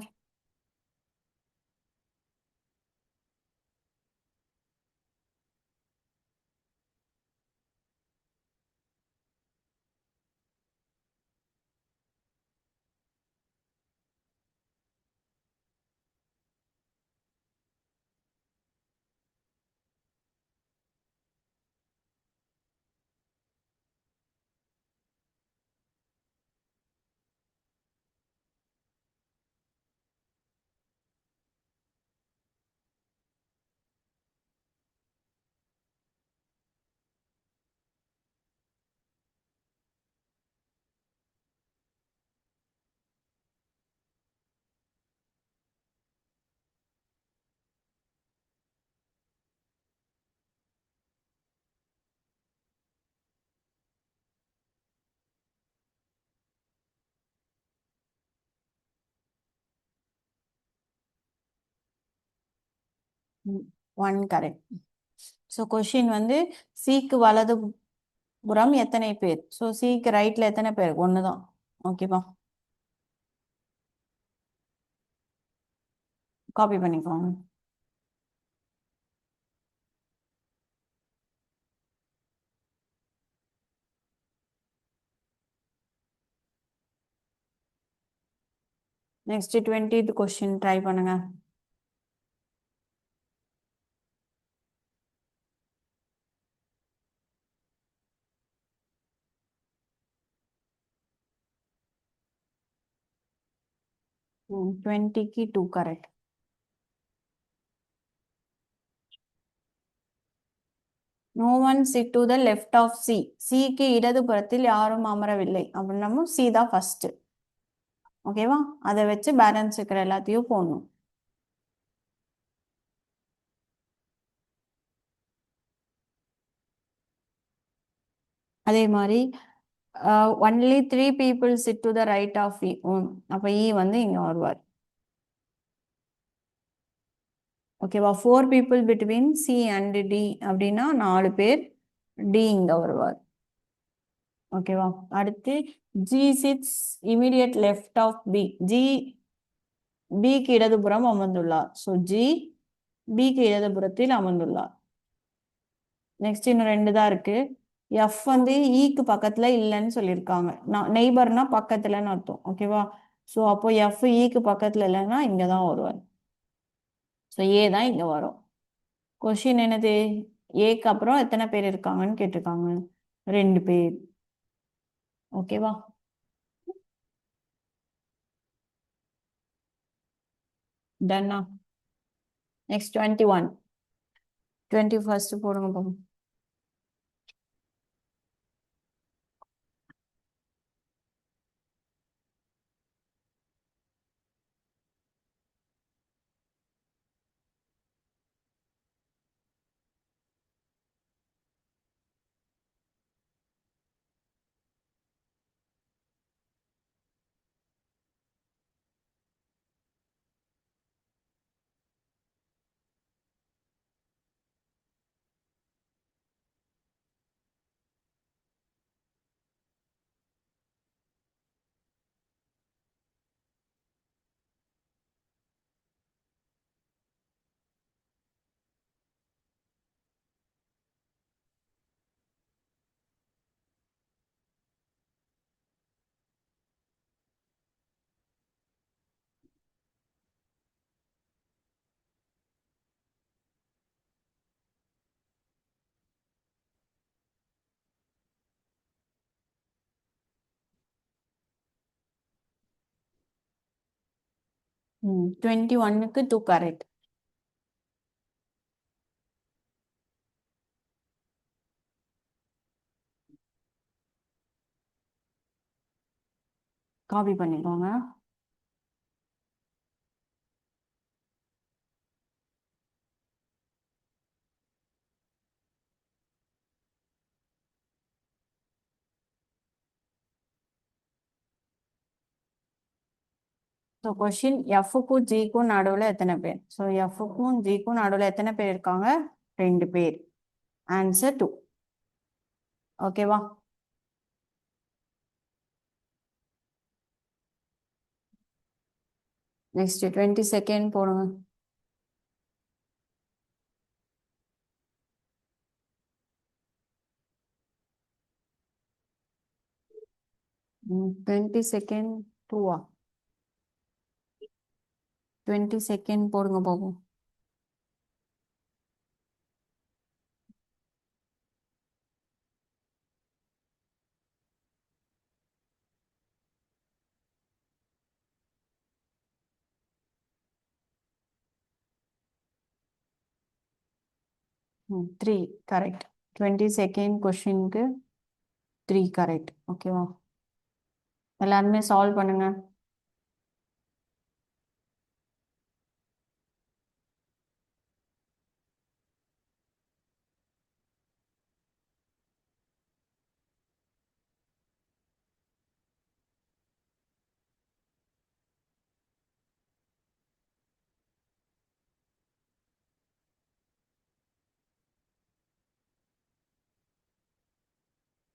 One correct. ஸோ கொஷின் வந்து சிக்கு வலது புறம் எத்தனை பேர்? ஸோ சிக்கு ரைட்ல எத்தனை பேர்? ஒன்று தான். ஓகேவா? காப்பி பண்ணிக்கோங்க. நெக்ஸ்ட் 20th கொஸ்டின் ட்ரை பண்ணுங்க. ம் 20க்கு 2 correct. No one sit to the left of C. சிக்கு இடதுபுறத்தில் யாரும் அமரவில்லை அப்படின்னா சி தான் ஃபர்ஸ்ட். ஓகேவா? அதை வச்சு பேலன்ஸ் இருக்கிற எல்லாத்தையும் போடணும். அதே மாதிரி only 3 people sit to the right of E. அப்ப E வந்து இங்க வருவார். ஓகேவா? 4 people between C and D அப்படின்னா 4 பேர். D இங்க வருவார். ஓகேவா? அடுத்து G sits immediate left of B. G Bக்கு இடதுபுறம் அமர்ந்துள்ளார். ஸோ G Bக்கு இடதுபுறத்தில் அமர்ந்துள்ளார். நெக்ஸ்ட் இன்னும் 2 தான் இருக்கு. எஃப் வந்து ஈக்கு பக்கத்துல இல்லைன்னு சொல்லியிருக்காங்க. நெய்பர்னா பக்கத்துலன்னு அர்த்தம். ஓகேவா? ஸோ அப்போ எஃப் ஈக்கு பக்கத்துல இல்லைன்னா இங்க தான் வருவார். ஸோ ஏ தான் இங்க வரும். கொஷின் என்னது? ஏக்கு அப்புறம் எத்தனை பேர் இருக்காங்கன்னு கேட்டிருக்காங்க. 2 பேர். ஓகேவா? டன்னா? நெக்ஸ்ட் 21. 21st போடுங்க பாப்போம். ம் 21க்கு 2 கரெக்ட். காப்பி பண்ணிக்கோங்க. ஸோ கொஷின் எஃப்க்கும் ஜிக்கும் நடுவில் எத்தனை பேர்? ஸோ எஃப்க்கும் ஜிக்கும் நடுவில் எத்தனை பேர் இருக்காங்க? 2 பேர். ஆன்சர் 2. ஓகேவா? நெக்ஸ்ட் 20 செகண்ட் போடுங்க. ம், 20 செகண்ட் 2ஆ? 20 செகண்ட் போடுங்க பாப்போம். ம், 3 கரெக்ட். 20 செகண்ட் கொஷினுக்கு 3 கரெக்ட். ஓகேவா? எல்லாருமே சால்வ் பண்ணுங்க.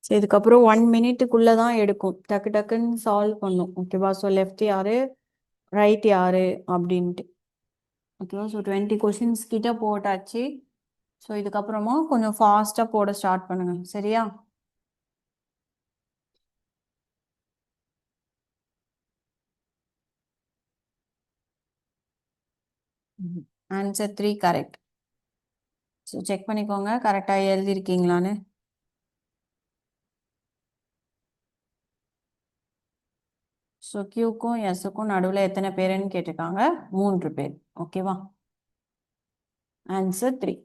சரி, இதுக்கப்புறம் 1 மினிட்டுக்குள்ள தான் எடுக்கும். டக்கு டக்குன்னு சால்வ் பண்ணும். ஓகேவா? ஸோ லெஃப்ட் யாரு ரைட் யாரு அப்படின்ட்டு. ஓகேவா? ஸோ 20 கொஷின்ஸ் கிட்ட போட்டாச்சு. ஸோ இதுக்கப்புறமா கொஞ்சம் ஃபாஸ்ட்டாக போட ஸ்டார்ட் பண்ணுங்க. சரியா? Answer 3 correct. ஸோ செக் பண்ணிக்கோங்க கரெக்டாக எழுதியிருக்கீங்களான்னு. ஸோ கியூக்கும் எஸ்ஸுக்கும் நடுவில் எத்தனை பேருன்னு கேட்டிருக்காங்க? 3 பேர். ஓகேவா? ஆன்சர் 3.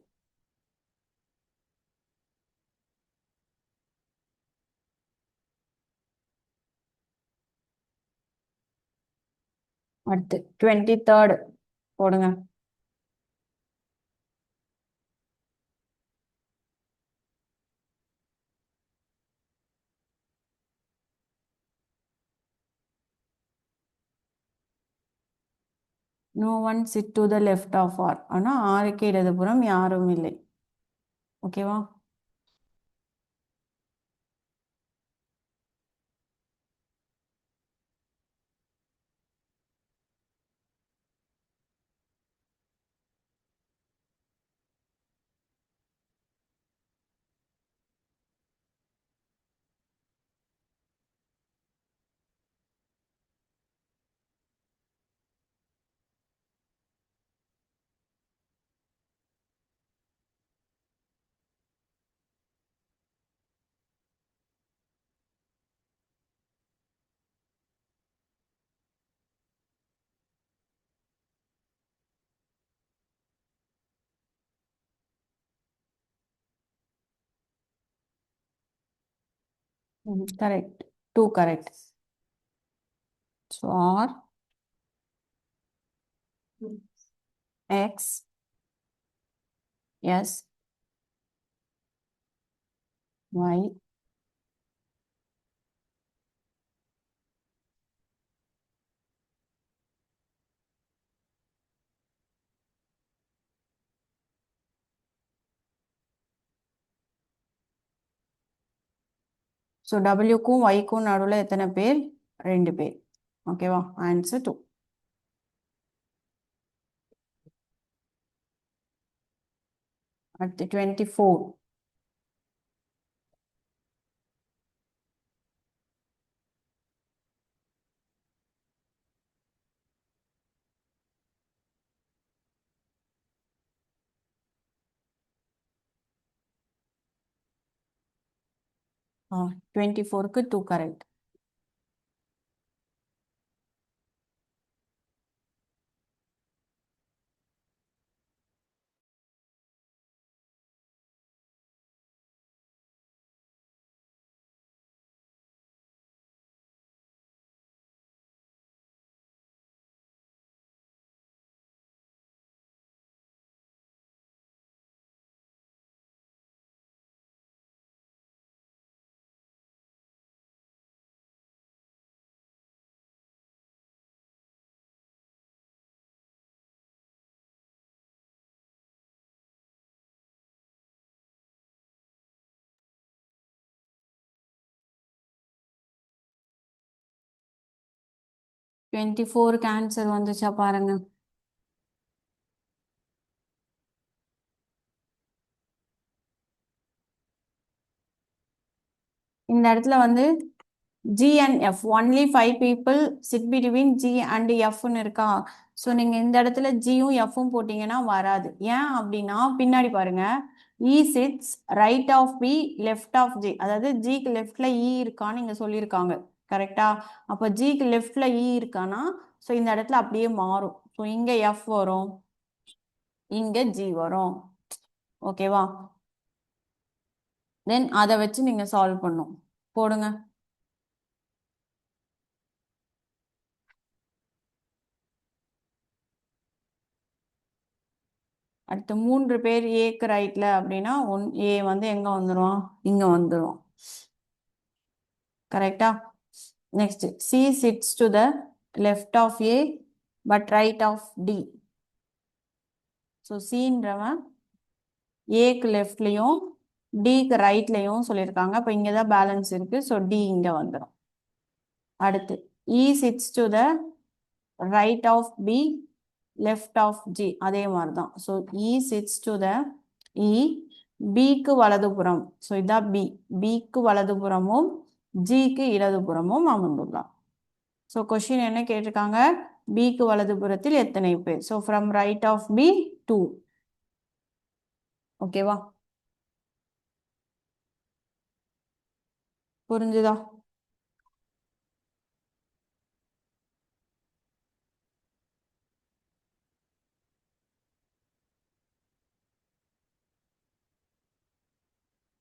அடுத்து 23rd போடுங்க. No one sit to the left of R. ஆனால் ஆறுக்கு இடதுபுறம் யாரும் இல்லை. ஓகேவா? Correct. 2 correct. So R X S Y so டபிள்யூக்கும் ஒய்க்கும் நடுவில் எத்தனை பேர்? 2 பேர். ஓகேவா? ஆன்சர் 2. அடுத்து 24. ஆ 24க்கு 2 கரெக்ட். 24க்கு ஆன்சர் வந்துச்சா பாருங்க. இந்த இடத்துல வந்து G and F only 5 people sit between G and Fன்னு இருக்கா. ஸோ நீங்க இந்த இடத்துல ஜியும் எஃப்பும் போட்டீங்கன்னா வராது. ஏன் அப்படின்னா பின்னாடி பாருங்க, E sits right of B left of G, அதாவது ஜிக்கு லெஃப்ட்ல இ இருக்கான்னு நீங்க சொல்லியிருக்காங்க. கரெக்டா? அப்போ ஜிக்கு லெஃப்ட்ல இ இருக்கானா, ஸோ இந்த இடத்துல அப்படியே மாறும். ஸோ இங்க எஃப் வரும், இங்க ஜி வரும். ஓகேவா? தென் அதை வச்சு நீங்க சால்வ் பண்ணும். போடுங்க. அடுத்து 3 பேர் ஏக்கு ரைட்ல அப்படின்னா ஏ வந்து எங்க வந்துடும், இங்க வந்துடும். கரெக்டா? Next C sits to the left of A but right of T. So சின்றவன் ஏக்கு லெஃப்ட்லையும் டிக்கு ரைட்லையும் சொல்லியிருக்காங்க. அப்போ இங்கே தான் பேலன்ஸ் இருக்கு. ஸோ டி இங்கே வந்துடும். அடுத்து E sits to the right of B left of G, அதே மாதிரி தான். So E sits to the E பிக்கு வலதுபுறம், ஸோ இதான் பி, பிக்கு வலதுபுறமும் ஜிக்கு இடதுபுறமும் அமர்ந்துள்ளார். ஸோ கொஸ்டின் என்ன கேட்டிருக்காங்க, பிக்கு வலதுபுறத்தில் எத்தனை பேர். So from right of B 2. ஓகேவா? புரிஞ்சுதா?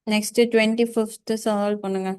நெக்ஸ்ட் 25th சால்வ் பண்ணுங்க.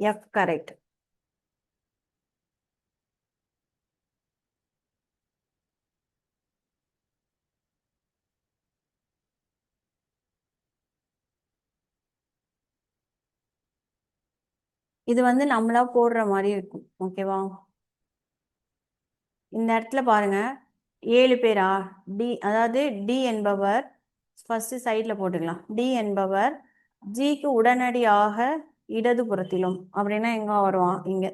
F correct. இது வந்து நம்மளா போடுற மாதிரி இருக்கும். ஓகேவா? இந்த இடத்துல பாருங்க, 7 பேரா, டி அதாவது டி என்பவர் ஃபர்ஸ்ட் சைட்ல போட்டுக்கலாம். டி என்பவர் ஜிக்கு உடனடியாக இடதுபுறத்திலும், அப்படின்னா எங்க வருவான், இங்க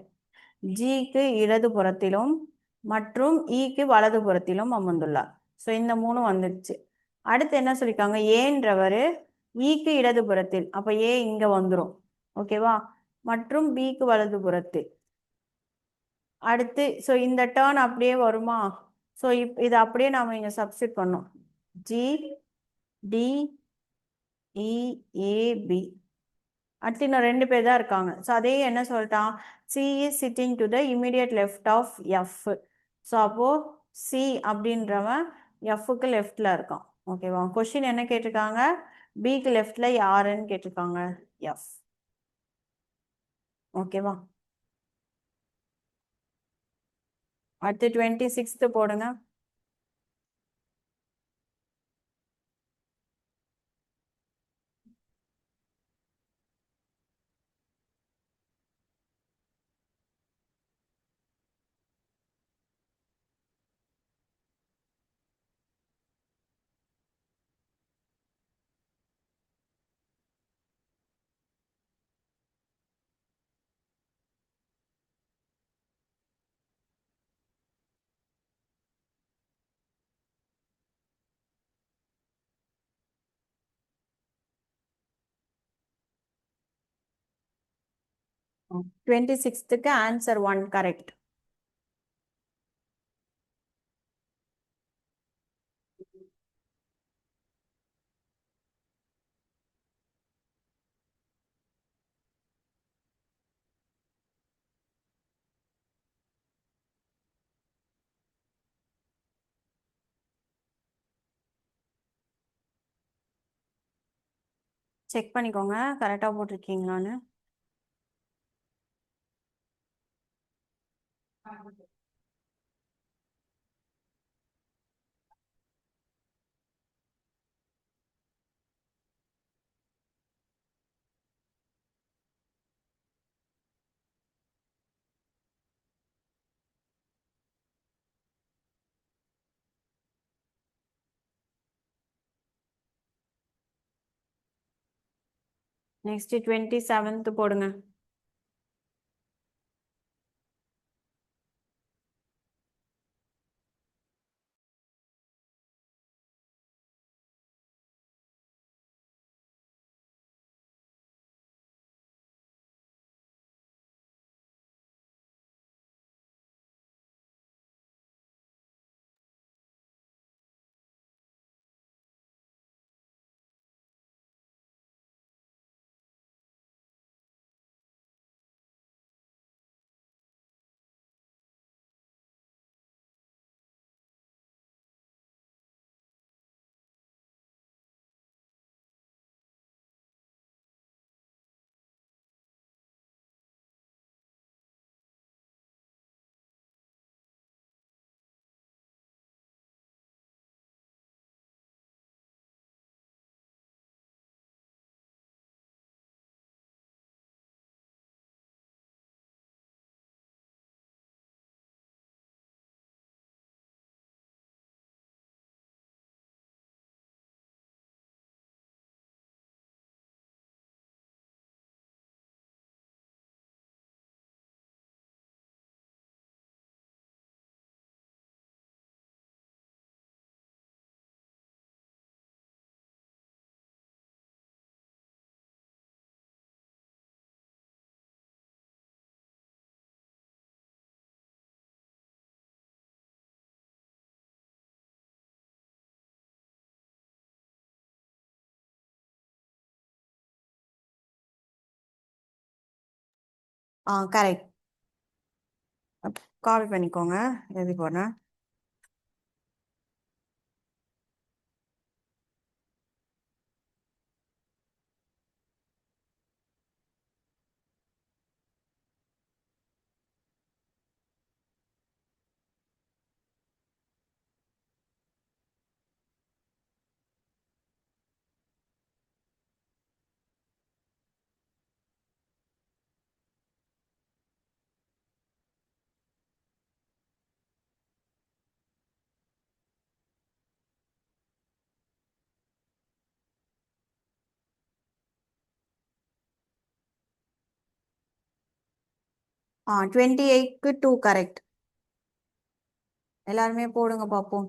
ஜிக்கு இடதுபுறத்திலும் மற்றும் இக்கு வலதுபுறத்திலும் அமர்ந்துள்ளார். ஸோ இந்த 3 வந்துடுச்சு. அடுத்து என்ன சொல்லியிருக்காங்க, ஏன்றவர் இக்கு இடதுபுறத்தில், அப்ப ஏ இங்க வந்துடும். ஓகேவா? மற்றும் பிக்கு வலதுபுறத்தில். அடுத்து ஸோ இந்த டேர்ன் அப்படியே வருமா? ஸோ இது அப்படியே நாம இங்க சப்ஸ்டிட் பண்ணோம். ஜி டி இ ஏ பி. அடுத்து இன்னும் 2 பேர் தான் இருக்காங்க. ஸோ அதே என்ன சொல்லிட்டான், C is sitting to the immediate left of F. So அப்போ சி அப்படின்றவன் எஃப்க்கு லெஃப்ட்ல இருக்கான். ஓகேவா? கொஸ்டின் என்ன கேட்டிருக்காங்க, பிக்கு லெஃப்ட்ல யாருன்னு கேட்டிருக்காங்க, எஃப். ஓகேவா? அடுத்து 26th போடுங்க. 26க்கு ஆன்சர் 1 கரெக்ட். செக் பண்ணிக்கோங்க கரெக்டா போட்டிருக்கீங்களான்னு. நெக்ஸ்ட் 27th போடுங்க. கரெக்ட். காப்பி பண்ணிக்கோங்க எழுதி போடுறேன். ஆ 28க்கு 2 கரெக்ட். எல்லாருமே போடுங்க பார்ப்போம்.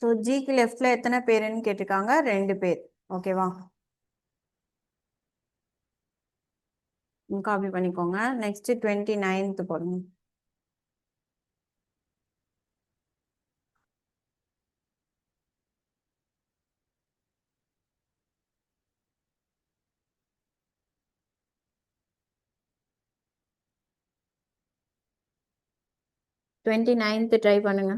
ஸோ ஜிக்கு லெஃப்ட்ல எத்தனை பேருன்னு கேட்டிருக்காங்க? 2 பேர். ஓகேவா? காப்பி பண்ணிக்கோங்க. நெக்ஸ்ட் 29th போடுங்க. 29th ட்ரை பண்ணுங்க.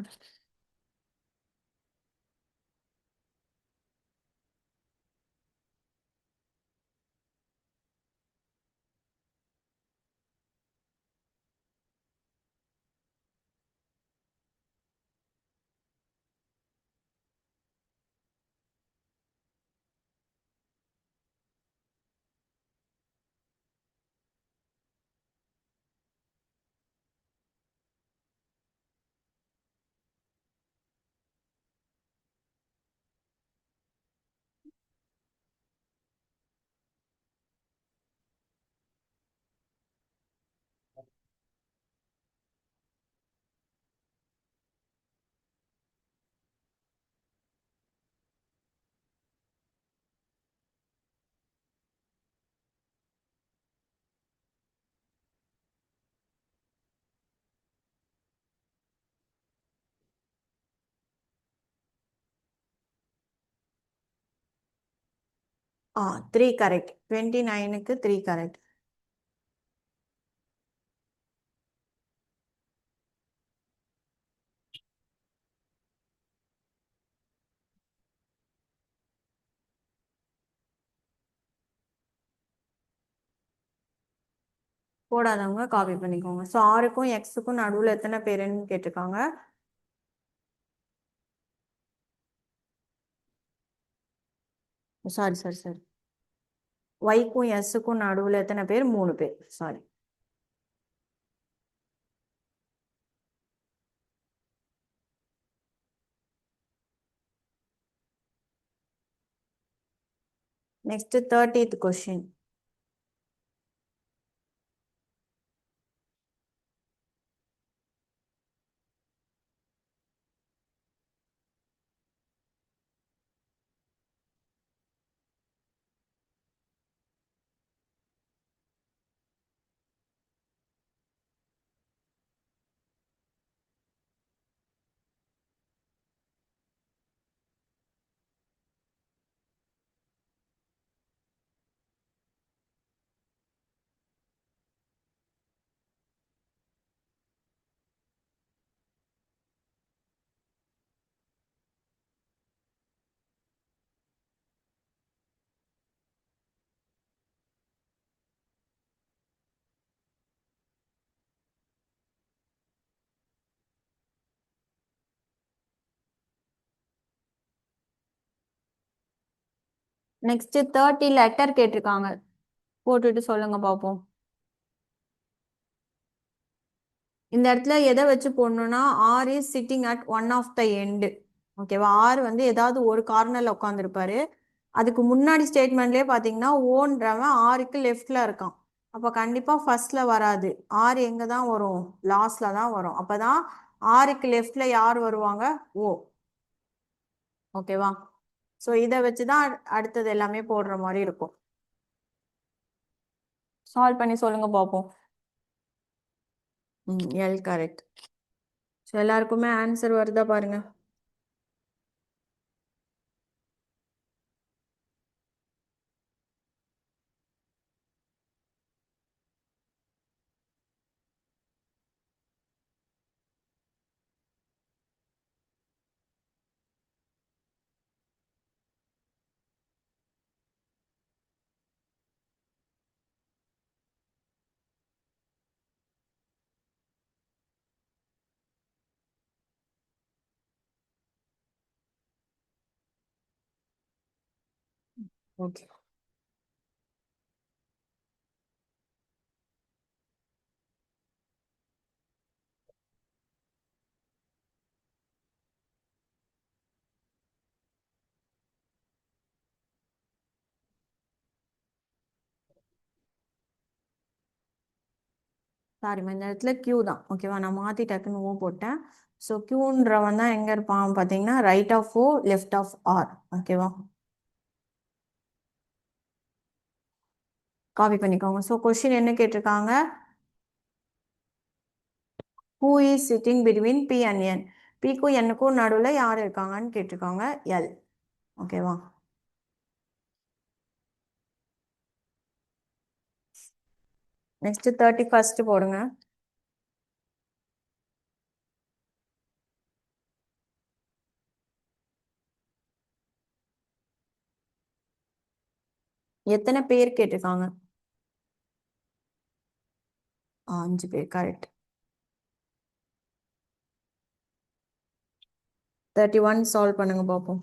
ஆ 3 கரெக்ட். 29க்கு 3 கரெக்ட். போடாதவங்க காப்பி பண்ணிக்கோங்க. ஸோ ஆருக்கும் எக்ஸுக்கும் நடுவில் எத்தனை பேருன்னு கேட்டிருக்காங்க. சாரி சாரி சாரி, ஒய்க்கும் எஸ்ஸுக்கும் நடுவில் எத்தனை பேர்? 3 பேர். Sorry. Next 30th question. Next 30 letter கேட்டிருக்காங்க. போட்டுட்டு சொல்லுங்க பார்ப்போம். இந்த இடத்துல எதை வச்சு போடணும்னா, R is sitting at one of the end. ஓகேவா? ஆர் வந்து ஏதாவது ஒரு கார்னர்ல உட்காந்துருப்பாரு. அதுக்கு முன்னாடி ஸ்டேட்மெண்ட்லேயே பார்த்தீங்கன்னா ஓன்றவன் ஆருக்கு லெஃப்ட்ல இருக்கான். அப்போ கண்டிப்பா ஃபர்ஸ்ட்ல வராது. ஆர் எங்க தான் வரும்? லாஸ்ட்ல தான் வரும். அப்பதான் ஆருக்கு லெஃப்ட்ல யார் வருவாங்க? ஓ. ஓகேவா? ஸோ இதை வச்சு தான் அடுத்தது எல்லாமே போடுற மாதிரி இருக்கும். சால்வ் பண்ணி சொல்லுங்க பார்ப்போம். L correct. ஸோ எல்லாருக்குமே ஆன்சர் வருதா பாருங்க. ஓகே. சாரிம்மா, இந்த இடத்துல கியூ தான். ஓகேவா? நான் மாற்றி டக்குன்னு ஓ போட்டேன். ஸோ கியூன்றவன் தான் எங்கே இருப்பான் பார்த்தீங்கன்னா, right of O left of R. ஓகேவா? காப்பி பண்ணிக்கோங்க. ஸோ கொஸ்டின் என்ன கேட்டிருக்காங்க? Who is sitting between B and N? பிக்கும் என்னுக்கும் நடுவில் யார் இருக்காங்கன்னு கேட்டிருக்காங்க. எல். ஓகேவா? நெக்ஸ்ட் 31st போடுங்க. எத்தனை பேர் கேட்டிருக்காங்க? 5 பேர், கரெக்ட். 31 சால்வ் பண்ணுங்க பார்ப்போம்.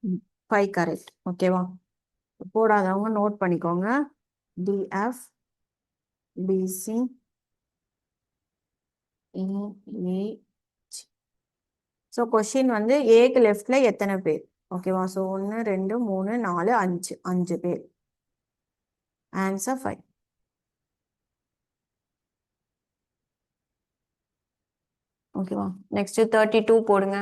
ம். 5 கரெக்ட். ஓகேவா? போடாதவங்க நோட் பண்ணிக்கோங்க. டிஎஃப் பிசி ஏ. ஸோ கொஷின் வந்து ஏக்கு லெஃப்ட்ல எத்தனை பேர்? ஓகேவா? ஸோ 1 2 3 4 5 5 பேர். ஆன்சர் 5. ஓகேவா? நெக்ஸ்ட் 32 போடுங்க.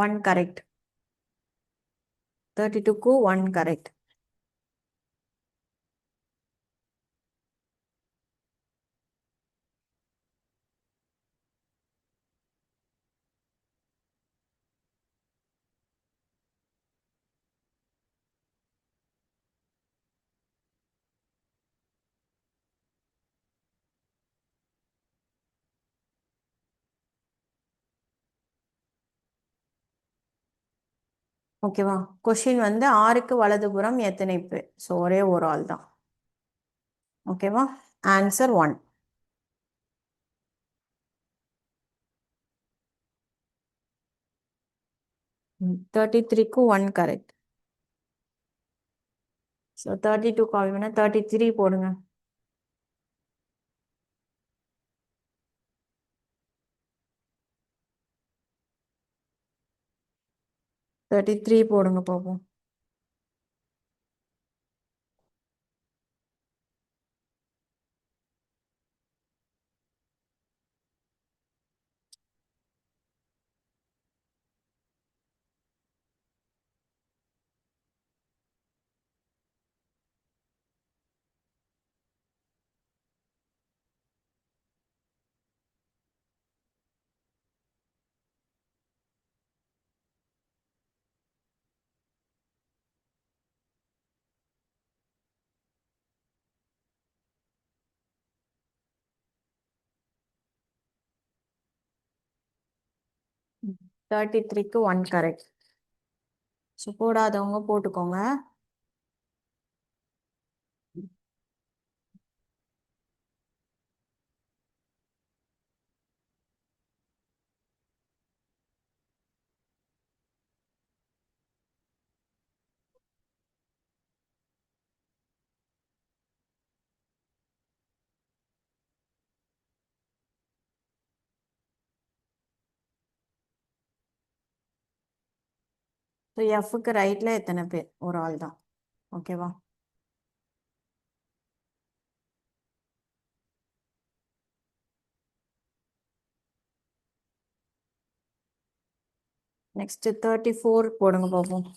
One correct. 32க்கு 1 கரெக்ட். ஓகேவா? கொஷின் வந்து 6க்கு வலதுபுறம் எத்தனை பேர்? ஸோ ஒரே ஒரு ஆள் தான். ஓகேவா? ஆன்சர் 1. 33க்கு 1 கரெக்ட். ஸோ 32 கால் பண்ண 33 போடுங்க. 33 போடுங்க பார்ப்போம். ம். 33க்கு 1 கரெக்ட். ஸோ போடாதவங்க போட்டுக்கோங்க. ஸோ எஃப்க்கு ரைட்ல எத்தனை பேர்? ஒரு ஆள் தான். ஓகேவா? நெக்ஸ்ட் 34 போடுங்க பார்ப்போம்.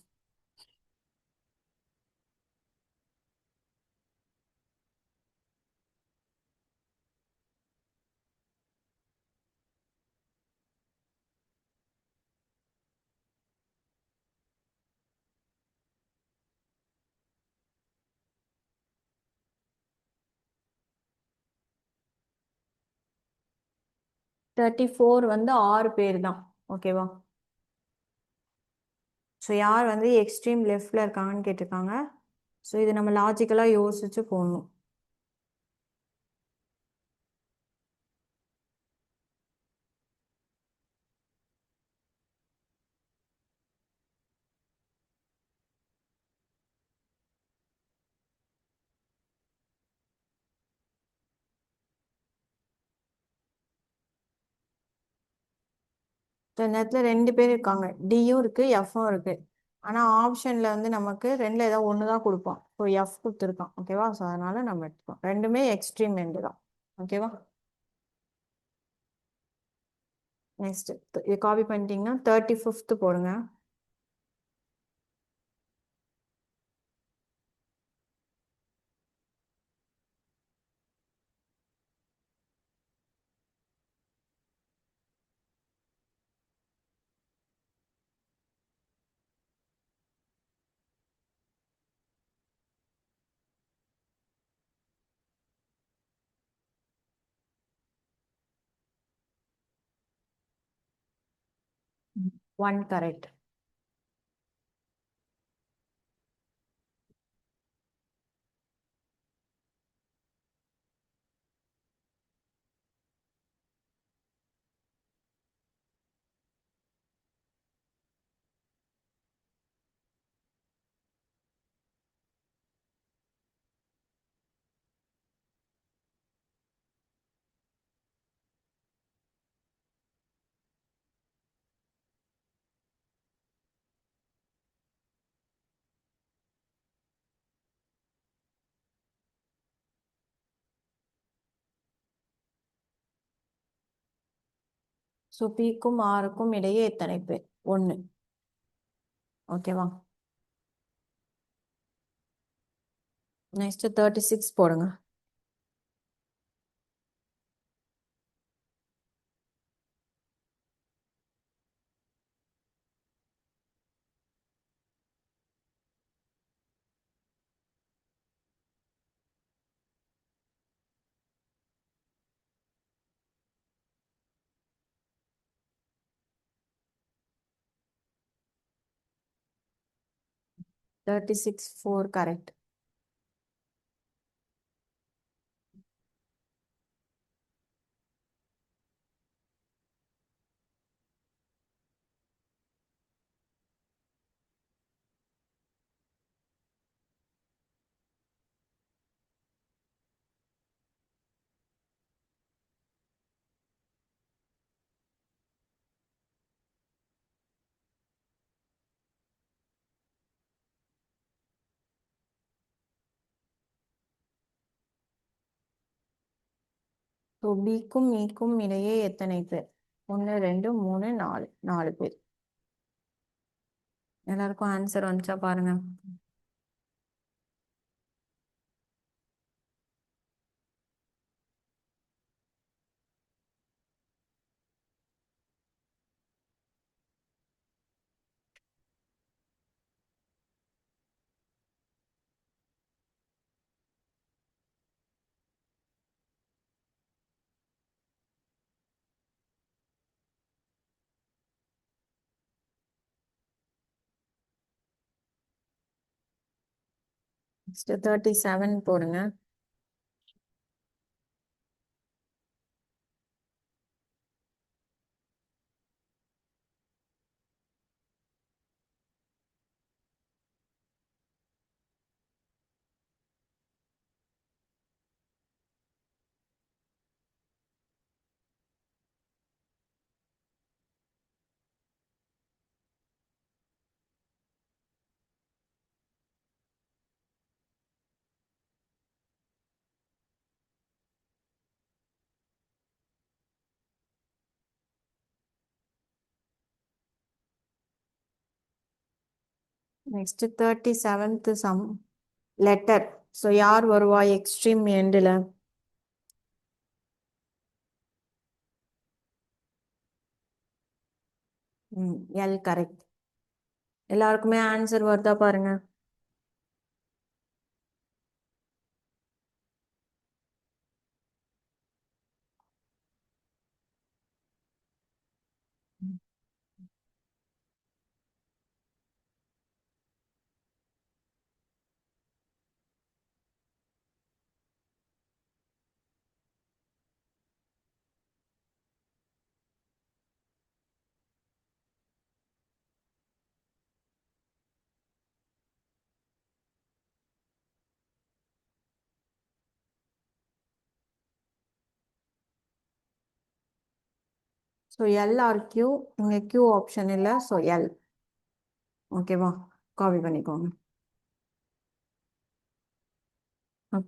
தேர்ட்டி ஃபோர் வந்து 6 பேர் தான். ஓகேவா? ஸோ யார் வந்து எக்ஸ்ட்ரீம் லெஃப்ட்ல இருக்காங்கன்னு கேட்டிருக்காங்க. ஸோ இது நம்ம லாஜிக்கலாக யோசிச்சு போடணும். ஸோ இந்த இடத்துல ரெண்டு பேர் இருக்காங்க, டியும் இருக்கு எஃப்பும் இருக்கு. ஆனால் ஆப்ஷனில் வந்து நமக்கு ரெண்டில் ஏதாவது ஒன்று தான் கொடுப்பான். ஸோ எஃப் கொடுத்துருக்கான். ஓகேவா? ஸோ அதனால நம்ம எடுத்துக்கோம். ரெண்டுமே எக்ஸ்ட்ரீம் எண்டு தான். ஓகேவா? நெக்ஸ்ட் இது காப்பி பண்ணிட்டீங்கன்னா 35th போடுங்க. One correct. ஸோ பிக்கும் ஆருக்கும் இடையே எத்தனை பேர்? ஒன்று. ஓகேவா? நெக்ஸ்ட் 36 போடுங்க. Thirty six four correct. So பிக்கும் ஈக்கும் இடையே எத்தனை பேர்? ஒன்று, ரெண்டு, மூணு, நாலு. நாலு பேர். எல்லாருக்கும் ஆன்சர் வந்துச்சா பாருங்க. நெக்ஸ்ட் 37 போடுங்க. Next 37th some letter. So யார் வருவா எக்ஸ்ட்ரீம் எண்டில்? L correct. எல்லாருக்குமே ஆன்சர் வருதா பாருங்க. ஸோ எல்ஆர் கியூ, இங்கே கியூ ஆப்ஷன் இல்லை, ஸோ எல். ஓகேவா, காப்பி பண்ணிக்கோங்க.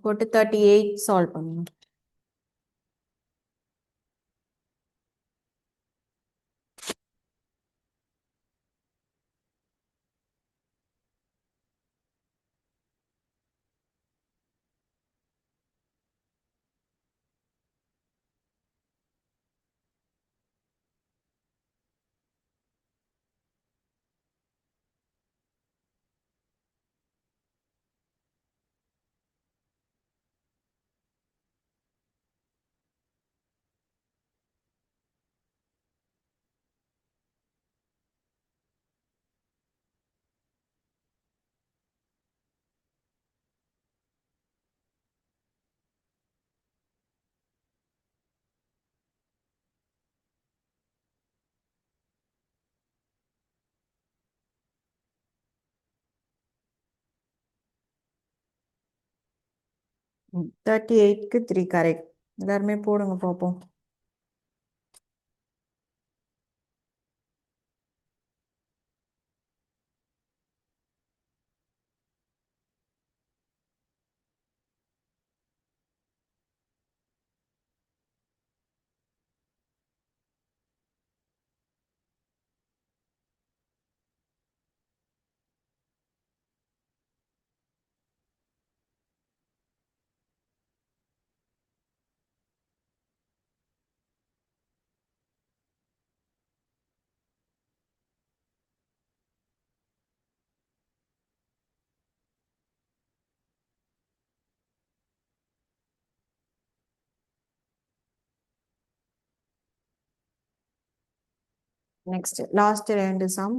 போட்டு 38 சால்வ் பண்ணுங்க. ம், 38க்கு 3 கரெக்ட். எல்லாருமே போடுங்க பார்ப்போம். Next last 2 sum.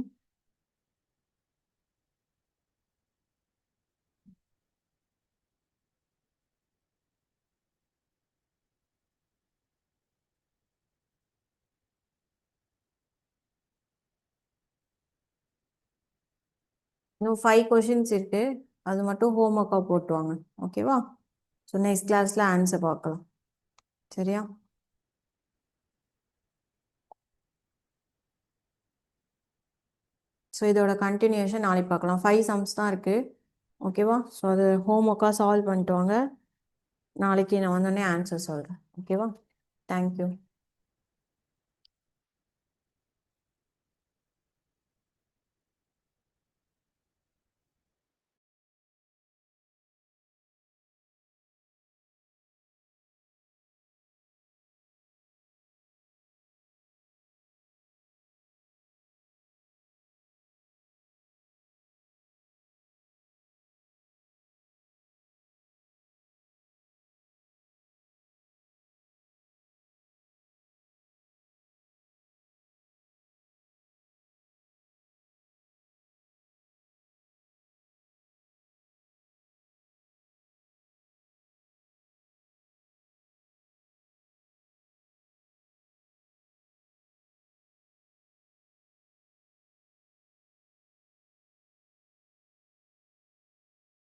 இன்னும் 5 கொஷின்ஸ் இருக்கு, அது மட்டும் ஹோம் ஒர்க்காக போட்டுவாங்க. ஓகேவா, ஸோ நெக்ஸ்ட் கிளாஸில் ஆன்சர் பார்க்கலாம். சரியா? ஸோ இதோட கண்டினியூஷன் நாளைக்கு பார்க்கலாம். 5 சம்ஸ் தான் இருக்குது. ஓகேவா, ஸோ அது ஹோம் ஒர்க்காக சால்வ் பண்ணிட்டு வாங்க. நாளைக்கு நான் வந்தோடனே ஆன்சர் சொல்கிறேன். ஓகேவா, தேங்க்யூ.